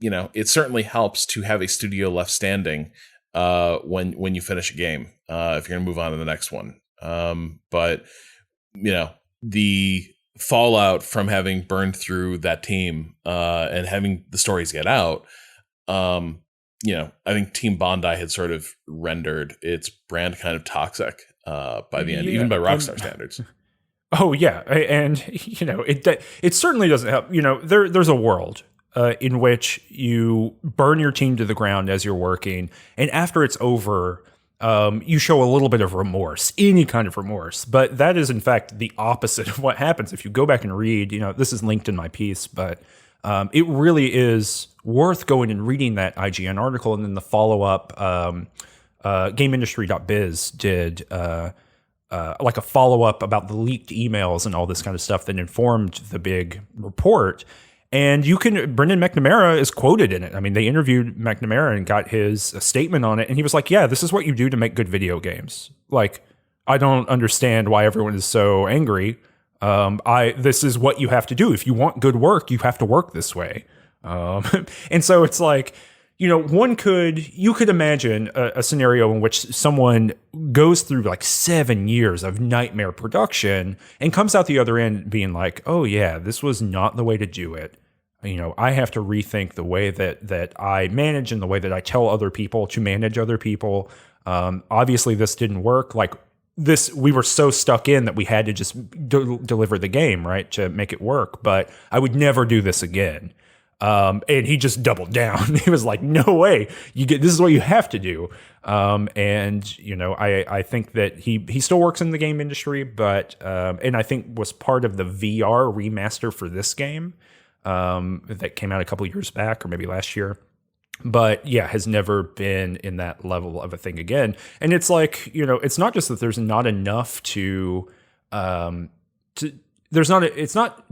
S1: you know, it certainly helps to have a studio left standing when you finish a game, if you're gonna move on to the next one. But you know, the fallout from having burned through that team and having the stories get out, you know, I think Team Bondi had sort of rendered its brand kind of toxic by the end, even by Rockstar standards.
S2: Oh yeah, and you know, it certainly doesn't help. You know, there's a world in which you burn your team to the ground as you're working, and after it's over, you show a little bit of remorse, any kind of remorse. But that is, in fact, the opposite of what happens. If you go back and read, you know, this is linked in my piece, but it really is worth going and reading that IGN article. And then the follow-up, GameIndustry.biz did like a follow-up about the leaked emails and all this kind of stuff that informed the big report. And Brendan McNamara is quoted in it. I mean, they interviewed McNamara and got his statement on it. And he was like, yeah, this is what you do to make good video games. Like, I don't understand why everyone is so angry. This is what you have to do. If you want good work, you have to work this way. And so it's like, you know, you could imagine a scenario in which someone goes through like 7 years of nightmare production and comes out the other end being like, oh yeah, this was not the way to do it. You know, I have to rethink the way that I manage and the way that I tell other people to manage other people. Obviously this didn't work. Like this, we were so stuck in that we had to just deliver the game, right, to make it work. But I would never do this again. And he just doubled down. He was like, no way, this is what you have to do. And you know, I think that he still works in the game industry, but, and I think was part of the VR remaster for this game, that came out a couple years back or maybe last year, but yeah, has never been in that level of a thing again. And it's like, you know, it's not just that there's not enough it's not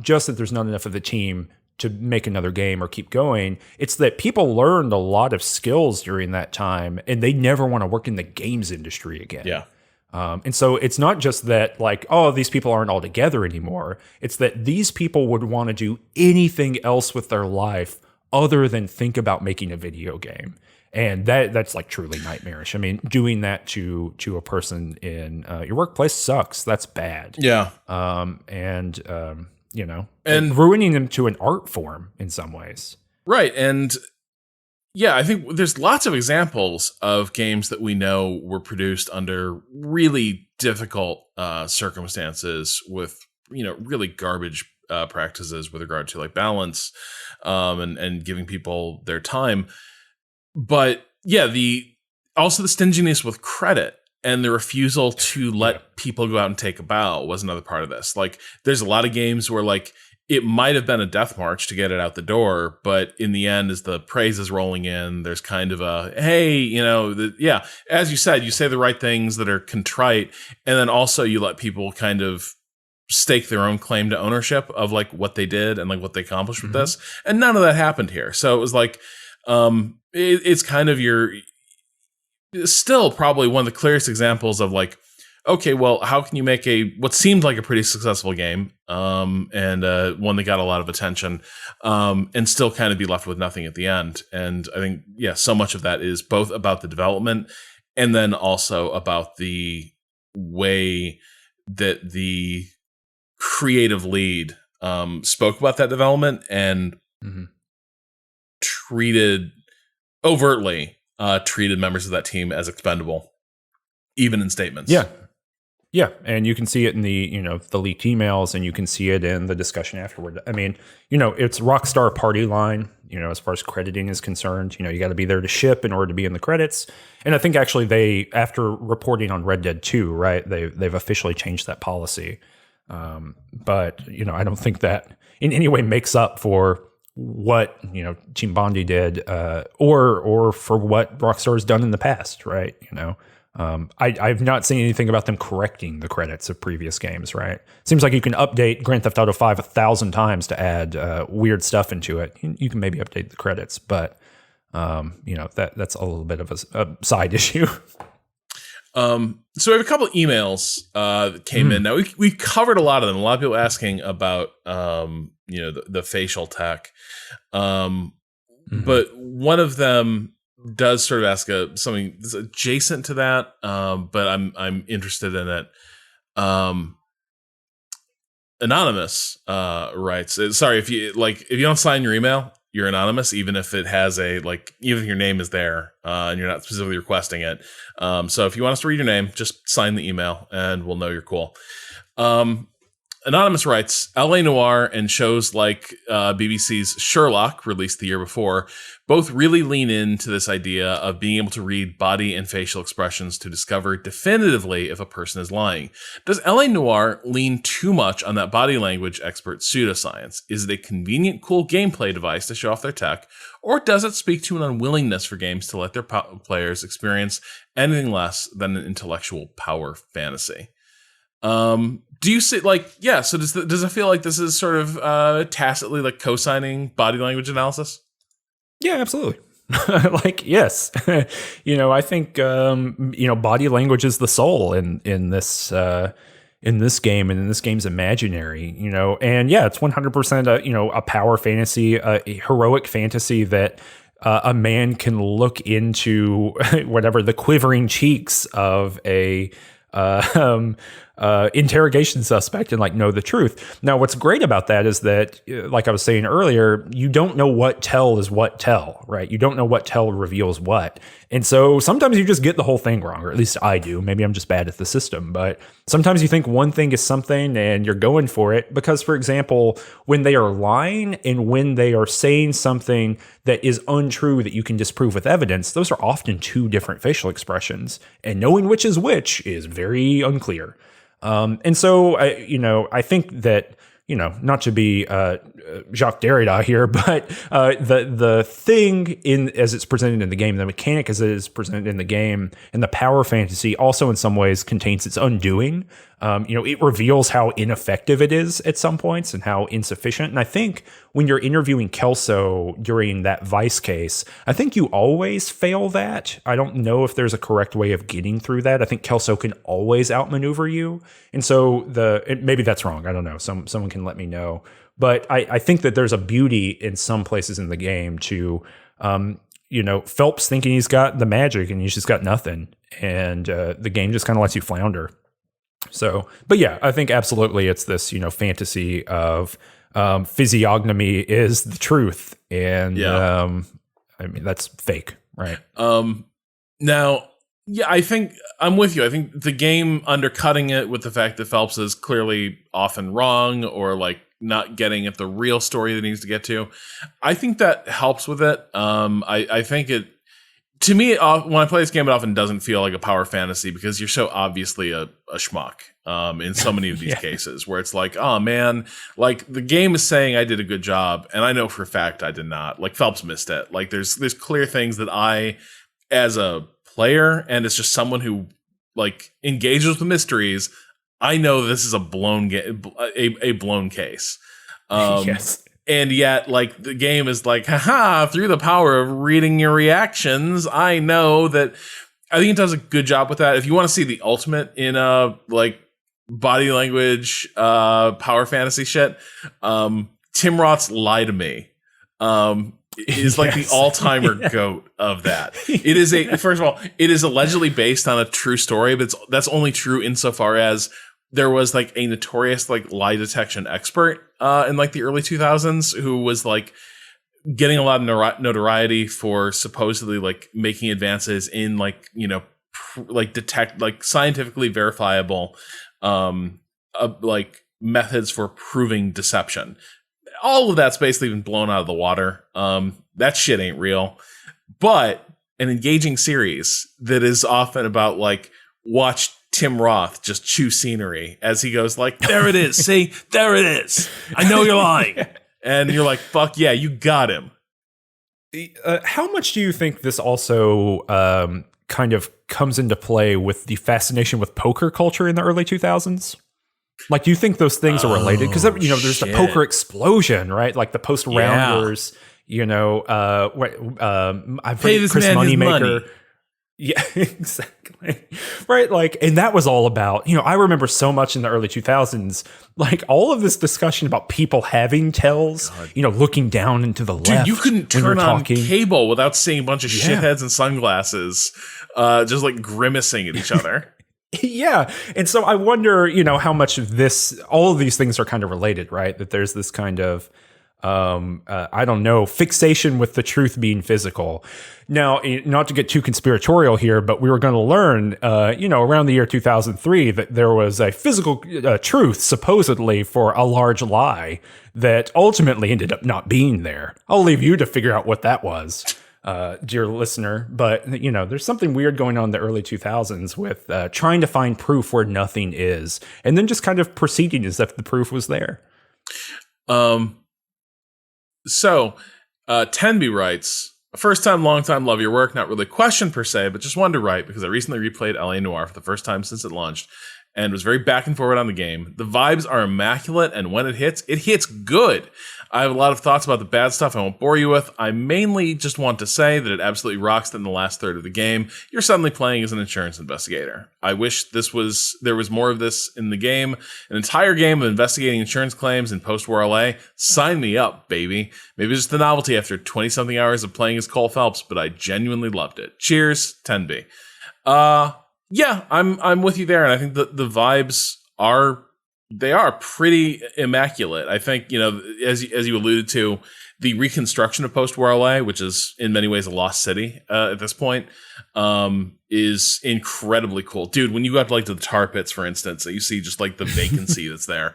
S2: just that there's not enough of the team to make another game or keep going. It's that people learned a lot of skills during that time and they never want to work in the games industry again.
S1: Yeah.
S2: And so it's not just that like, oh, these people aren't all together anymore. It's that these people would want to do anything else with their life other than think about making a video game. And that's like truly nightmarish. I mean, doing that to a person in your workplace sucks. That's bad.
S1: Yeah.
S2: You know, and ruining them to an art form in some ways.
S1: Right. And yeah, I think there's lots of examples of games that we know were produced under really difficult circumstances with, you know, really garbage practices with regard to like balance and giving people their time. But yeah, also the stinginess with credit and the refusal to let people go out and take a bow was another part of this. Like, there's a lot of games where like it might have been a death march to get it out the door, but in the end, as the praise is rolling in, there's kind of a, hey, you know, as you said, you say the right things that are contrite, and then also you let people kind of stake their own claim to ownership of like what they did and like what they accomplished with this, and none of that happened here. So it was like, it's kind of still probably one of the clearest examples of like, okay, well, how can you make what seemed like a pretty successful game, and one that got a lot of attention, and still kind of be left with nothing at the end? And I think, yeah, so much of that is both about the development and then also about the way that the creative lead spoke about that development and treated members of that team as expendable, even in statements.
S2: Yeah. Yeah, and you can see it in the the leaked emails, and you can see it in the discussion afterward. I mean, it's Rockstar party line. As far as crediting is concerned, you got to be there to ship in order to be in the credits. And I think actually they, after reporting on Red Dead 2, right, they've officially changed that policy. But I don't think that in any way makes up for what Team Bondi did, or for what Rockstar has done in the past, right? I've not seen anything about them correcting the credits of previous games, right? Seems like you can update Grand Theft Auto 5 1,000 times to add weird stuff into it. You can maybe update the credits, but that's a little bit of a side issue.
S1: So we have a couple of emails that came in. Now we covered a lot of them. A lot of people asking about the facial tech, but one of them does sort of ask something that's adjacent to that, but I'm interested in it. Anonymous writes, sorry, if you don't sign your email, you're anonymous, even if it has even if your name is there and you're not specifically requesting it. So if you want us to read your name, just sign the email and we'll know you're cool. Anonymous writes, LA Noire and shows like BBC's Sherlock, released the year before, both really lean into this idea of being able to read body and facial expressions to discover definitively if a person is lying. Does LA Noire lean too much on that body language expert pseudoscience? Is it a convenient, cool gameplay device to show off their tech, or does it speak to an unwillingness for games to let their players experience anything less than an intellectual power fantasy? Do you see so does it feel like this is sort of tacitly co-signing body language analysis?
S2: Yeah, absolutely. Yes. I think body language is the soul in this game and in this game's imaginary, and yeah, it's 100% a power fantasy, a heroic fantasy that a man can look into whatever the quivering cheeks of a interrogation suspect and know the truth. Now, what's great about that is that, like I was saying earlier, you don't know what tell is what tell, right? You don't know what tell reveals what. And so sometimes you just get the whole thing wrong, or at least I do. Maybe I'm just bad at the system, but sometimes you think one thing is something and you're going for it because, for example, when they are lying and when they are saying something that is untrue that you can disprove with evidence, those are often two different facial expressions, and knowing which is very unclear. And so, I think that, not to be Jacques Derrida here, but the thing as it's presented in the game, the mechanic as it is presented in the game, and the power fantasy also in some ways contains its undoing. It reveals how ineffective it is at some points and how insufficient. And I think when you're interviewing Kelso during that Vice case, I think you always fail that. I don't know if there's a correct way of getting through that. I think Kelso can always outmaneuver you. And so maybe that's wrong. I don't know. Someone can let me know. But I think that there's a beauty in some places in the game to, Phelps thinking he's got the magic and he's just got nothing. And the game just kind of lets you flounder. So, but yeah, I think absolutely it's this, fantasy of physiognomy is the truth. And that's fake, right?
S1: Now, yeah, I think I'm with you. I think the game undercutting it with the fact that Phelps is clearly often wrong or not getting at the real story that it needs to get to. I think that helps with it. I think it, to me, when I play this game, it often doesn't feel like a power fantasy because you're so obviously a schmuck in so many of these cases where it's oh man, the game is saying I did a good job, and I know for a fact I did not. Phelps missed it. There's clear things that I, as a player, and it's just someone who engages with the mysteries, I know this is a blown case.
S2: Yes.
S1: And yet, the game is haha, through the power of reading your reactions, I know that. I think it does a good job with that. If you want to see the ultimate in body language, power fantasy shit, Tim Roth's Lie to Me is the all-timer goat of that. It is first of all, it is allegedly based on a true story, but that's only true insofar as there was a notorious lie detection expert in the early 2000s who was getting a lot of notoriety for supposedly making advances in like detect like scientifically verifiable like methods for proving deception. All of that's basically been blown out of the water. That shit ain't real. But an engaging series that is often about like watch Tim Roth just chew scenery as he goes like, there it is. See, there it is. I know you're lying. And you're like, fuck yeah, you got him.
S2: How much do you think this also kind of comes into play with the fascination with poker culture in the early 2000s? Like, do you think those things are related? Because, you know, there's the poker explosion, right? Like the post-rounders, you know, I've heard Chris Moneymaker. Yeah, exactly. Right. Like, and that was all about, you know, I remember so much in the early 2000s, like all of this discussion about people having tells, you know, looking down into the left.
S1: Dude, you couldn't turn on cable without seeing a bunch of shitheads in sunglasses, just like grimacing at each other.
S2: Yeah. And so I wonder, you know, how much of this, all of these things are kind of related, right? That there's this kind of, I don't know, fixation with the truth being physical. Now, not to get too conspiratorial here, but we were going to learn, you know, around the year 2003 that there was a physical truth, supposedly, for a large lie that ultimately ended up not being there. I'll leave you to figure out what that was, dear listener. But, you know, there's something weird going on in the early 2000s with trying to find proof where nothing is, and then just kind of proceeding as if the proof was there.
S1: So, Tenby writes, first time, long time, love your work. Not really a question per se, but just wanted to write because I recently replayed LA Noire for the first time since it launched and was very back and forward on the game. The vibes are immaculate, and when it hits good. I have a lot of thoughts about the bad stuff I won't bore you with. I mainly just want to say that it absolutely rocks that in the last third of the game, you're suddenly playing as an insurance investigator. I wish there was more of this in the game. An entire game of investigating insurance claims in post-war LA. Sign me up, baby. Maybe just the novelty after 20-something hours of playing as Cole Phelps, but I genuinely loved it. Cheers, 10B. Yeah, I'm with you there, and I think the vibes are pretty immaculate. I think, you know, as you alluded to, the reconstruction of post-war LA, which is in many ways a lost city at this point, is incredibly cool. Dude, when you go out to like the tar pits, for instance, and you see just like the vacancy that's there,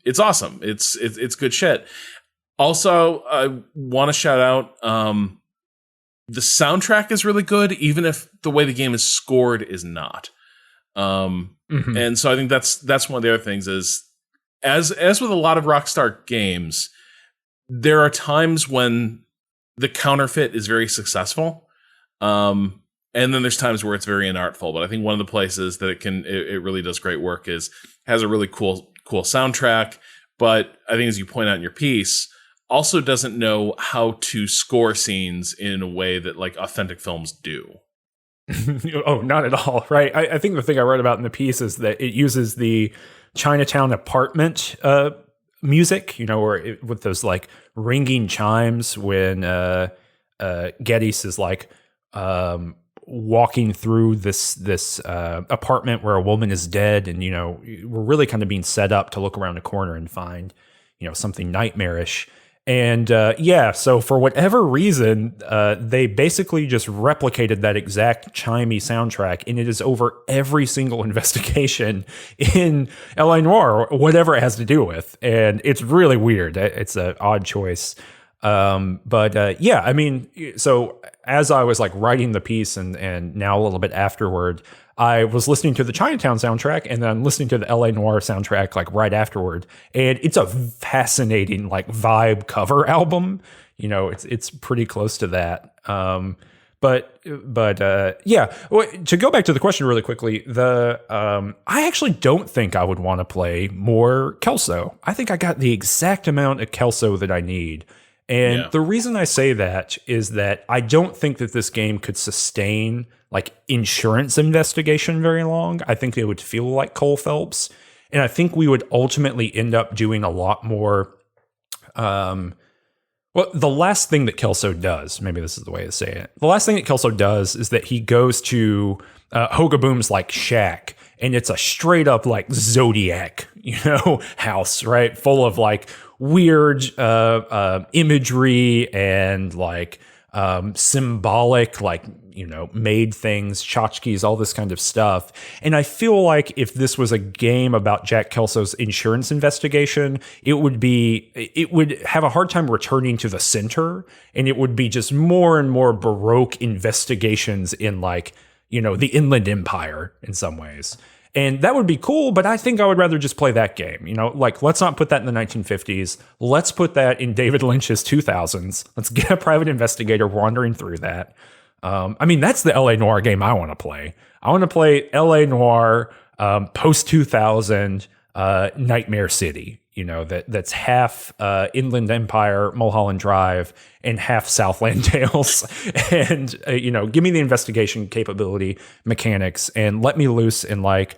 S1: it's awesome. It's good shit. Also, I want to shout out the soundtrack is really good, even if the way the game is scored is not. And so I think that's one of the other things is, as with a lot of Rockstar games, there are times when the counterfeit is very successful, and then there's times where it's very inartful. But I think one of the places that it really does great work has a really cool soundtrack. But I think, as you point out in your piece, also doesn't know how to score scenes in a way that like authentic films do.
S2: Oh, not at all. Right. I think the thing I wrote about in the piece is that it uses the Chinatown apartment music, you know, with those like ringing chimes when Geddes is like walking through this apartment where a woman is dead. And, you know, we're really kind of being set up to look around a corner and find, you know, something nightmarish. And so for whatever reason, they basically just replicated that exact chimey soundtrack, and it is over every single investigation in LA Noire, or whatever it has to do with. And it's really weird. It's an odd choice. I mean, so as I was like writing the piece and now a little bit afterward, I was listening to the Chinatown soundtrack and then listening to the LA Noire soundtrack like right afterward. And it's a fascinating like vibe cover album. You know, it's pretty close to that. To go back to the question really quickly, I actually don't think I would want to play more Kelso. I think I got the exact amount of Kelso that I need. And the reason I say that is that I don't think that this game could sustain like insurance investigation very long. I think it would feel like Cole Phelps. And I think we would ultimately end up doing a lot more. The last thing that Kelso does, maybe this is the way to say it. The last thing that Kelso does is that he goes to Hogaboom's like shack, and it's a straight up like Zodiac, you know, house, right? Full of like weird imagery and like symbolic, like, made things, tchotchkes, all this kind of stuff. And I feel like if this was a game about Jack Kelso's insurance investigation, it would have a hard time returning to the center, and it would be just more and more Baroque investigations in, like, the Inland Empire in some ways. And that would be cool, but I think I would rather just play that game. Like, let's not put that in the 1950s. Let's put that in David Lynch's 2000s. Let's get a private investigator wandering through that. That's the LA Noire game I want to play. I want to play LA Noire post-2000 Nightmare City. That's half Inland Empire, Mulholland Drive, and half Southland Tales. And, give me the investigation capability, mechanics, and let me loose in, like,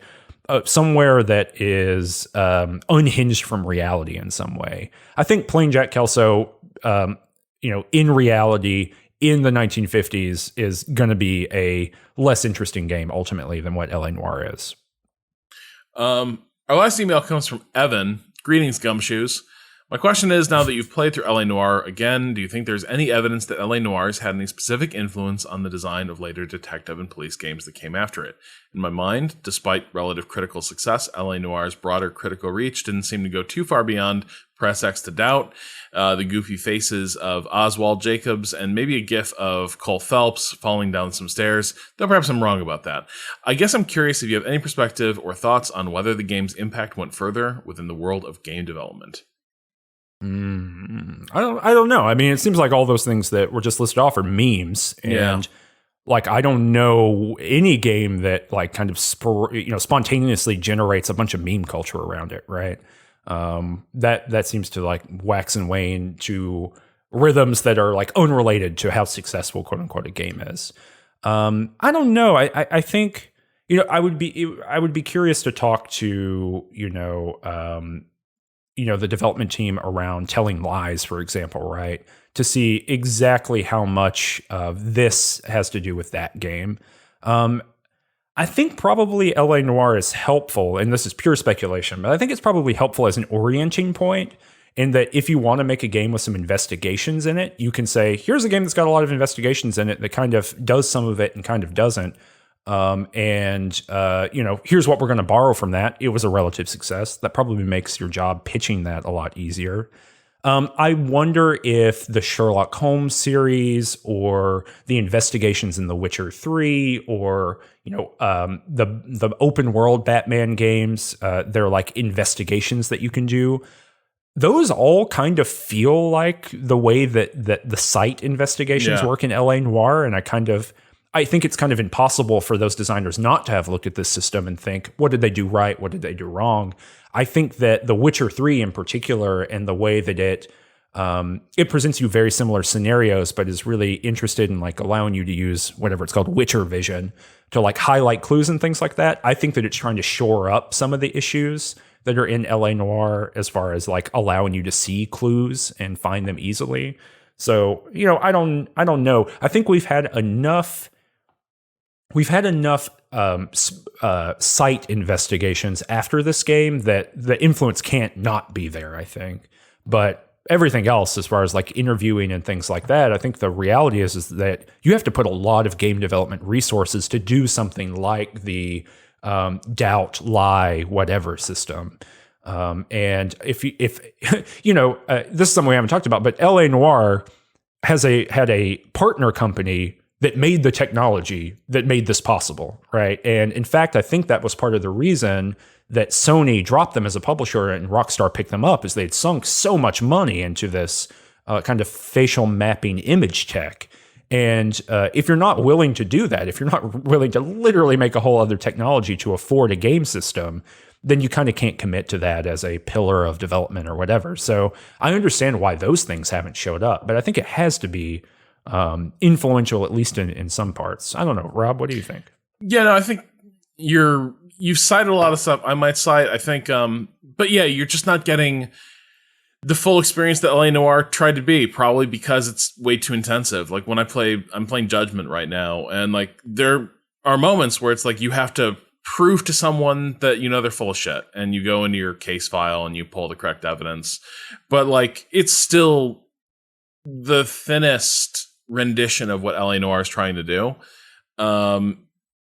S2: somewhere that is unhinged from reality in some way. I think playing Jack Kelso, in reality in the 1950s is going to be a less interesting game ultimately than what LA Noire is.
S1: Our last email comes from Evan. Greetings, Gumshoes. My question is, now that you've played through LA Noire again, do you think there's any evidence that LA Noire has had any specific influence on the design of later detective and police games that came after it? In my mind, despite relative critical success, LA Noire's broader critical reach didn't seem to go too far beyond Press X to Doubt, the goofy faces of Oswald Jacobs, and maybe a gif of Cole Phelps falling down some stairs, though perhaps I'm wrong about that. I guess I'm curious if you have any perspective or thoughts on whether the game's impact went further within the world of game development.
S2: I don't know. It seems like all those things that were just listed off are memes, and like, I don't know any game that, like, kind of spontaneously generates a bunch of meme culture around it, right? That seems to, like, wax and wane to rhythms that are, like, unrelated to how successful, quote unquote, a game is. I don't know. I think I would be curious to talk to the development team around Telling Lies, for example, right? To see exactly how much of this has to do with that game. I think probably LA Noire is helpful, and this is pure speculation, but I think it's probably helpful as an orienting point, in that if you want to make a game with some investigations in it, you can say, here's a game that's got a lot of investigations in it that kind of does some of it and kind of doesn't. Here's what we're going to borrow from that. It was a relative success. That probably makes your job pitching that a lot easier. I wonder if the Sherlock Holmes series or the investigations in The Witcher 3 or, the open world Batman games, they're like investigations that you can do. Those all kind of feel like the way that the site investigations work in LA Noire. And I think it's kind of impossible for those designers not to have looked at this system and think, what did they do right? What did they do wrong? I think that The Witcher 3 in particular, and the way that it presents you very similar scenarios, but is really interested in, like, allowing you to use whatever it's called, Witcher vision, to, like, highlight clues and things like that. I think that it's trying to shore up some of the issues that are in LA Noire as far as, like, allowing you to see clues and find them easily. So, I don't know. I think we've had enough site investigations after this game that the influence can't not be there, I think. But everything else, as far as, like, interviewing and things like that, I think the reality is that you have to put a lot of game development resources to do something like the doubt, lie, whatever system. And if this is something we haven't talked about, but LA Noire had a partner company that made the technology that made this possible, right? And in fact, I think that was part of the reason that Sony dropped them as a publisher and Rockstar picked them up, is they'd sunk so much money into this kind of facial mapping image tech. And if you're not willing to do that, if you're not willing to literally make a whole other technology to afford a game system, then you kind of can't commit to that as a pillar of development or whatever. So I understand why those things haven't showed up, but I think it has to be influential, at least in some parts. I don't know. Rob, what do you think?
S1: Yeah, no, I think you've cited a lot of stuff. I might cite, I think, but yeah, you're just not getting the full experience that LA Noire tried to be, probably because it's way too intensive. Like when I'm playing Judgment right now, and like there are moments where it's like you have to prove to someone that they're full of shit, and you go into your case file and you pull the correct evidence, but like it's still the thinnest rendition of what LA Noire is trying to do.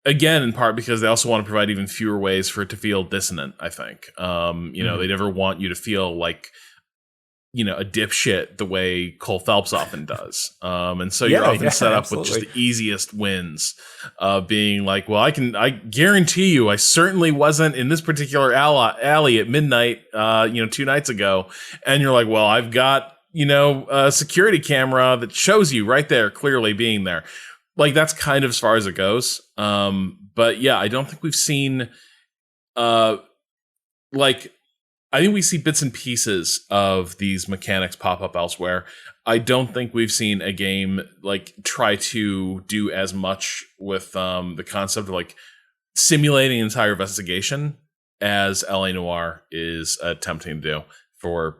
S1: Again, in part because they also want to provide even fewer ways for it to feel dissonant, I think. They never want you to feel like, a dipshit the way Cole Phelps often does. And so you're often set up with just the easiest wins of being like, well, I guarantee you, I certainly wasn't in this particular alley at midnight, 2 nights ago. And you're like, well, I've got, a security camera that shows you right there, clearly being there. Like, that's kind of as far as it goes. But yeah, I don't think we've seen, I think we see bits and pieces of these mechanics pop up elsewhere. I don't think we've seen a game try to do as much with the concept of simulating an entire investigation as LA Noire is attempting to do for,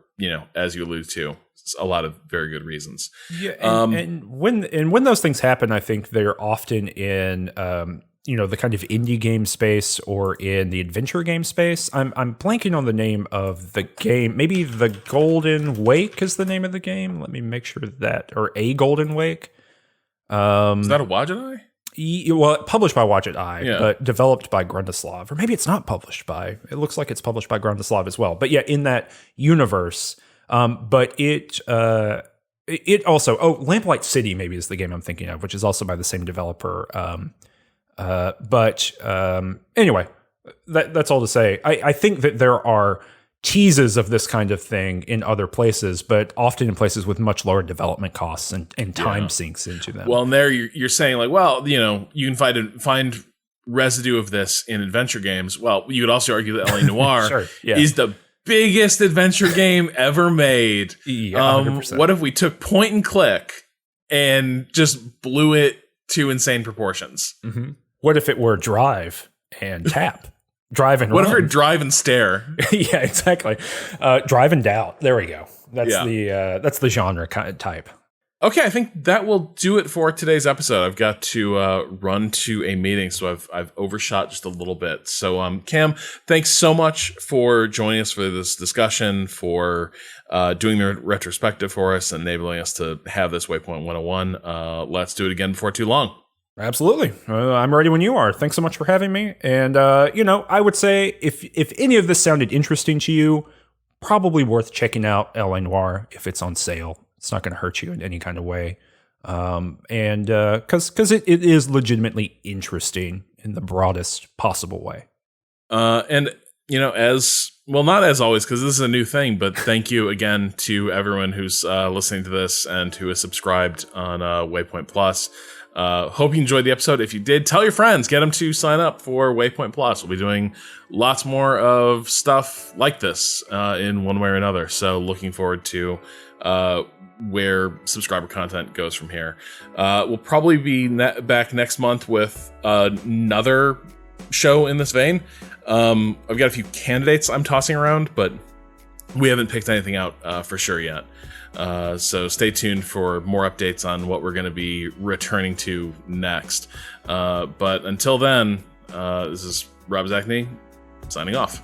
S1: as you allude to, a lot of very good reasons.
S2: Yeah, and when those things happen, I think they're often in the kind of indie game space or in the adventure game space. I'm blanking on the name of the game. Maybe The Golden Wake is the name of the game. Let me make sure or A Golden Wake.
S1: Is that a Wadget Eye?
S2: Well, published by Wadget Eye, but developed by Grundislav. Or maybe it's not published by. It looks like it's published by Grundislav as well. But yeah, in that universe. But it also, Lamplight City maybe is the game I'm thinking of, which is also by the same developer. Anyway, that's all to say. I think that there are teases of this kind of thing in other places, but often in places with much lower development costs and time sinks into them.
S1: Well, and there you're saying you can find residue of this in adventure games. Well, you could also argue that LA Noire is the biggest adventure game ever made.
S2: Yeah, 100%.
S1: What if we took point and click and just blew it to insane proportions?
S2: Mm-hmm. What if it were drive and tap? Drive and
S1: what
S2: run.
S1: if it were drive and stare?
S2: Yeah, exactly. Drive and doubt. There we go. That's the genre type.
S1: Okay, I think that will do it for today's episode. I've got to run to a meeting, so I've overshot just a little bit. So, Cam, thanks so much for joining us for this discussion, for doing the retrospective for us, and enabling us to have this Waypoint 101. Let's do it again before too long.
S2: Absolutely. I'm ready when you are. Thanks so much for having me. And, I would say if any of this sounded interesting to you, probably worth checking out LA Noire if it's on sale. It's not going to hurt you in any kind of way. And because it is legitimately interesting in the broadest possible way.
S1: And, not as always, because this is a new thing, but thank you again to everyone who's listening to this and who is subscribed on Waypoint Plus. Hope you enjoyed the episode. If you did, tell your friends, get them to sign up for Waypoint Plus. We'll be doing lots more of stuff like this in one way or another. So looking forward to where subscriber content goes from here. We'll probably be back next month with another show in this vein. I've got a few candidates I'm tossing around, but we haven't picked anything out for sure yet. So stay tuned for more updates on what we're going to be returning to next. But until then, this is Rob Zachney signing off.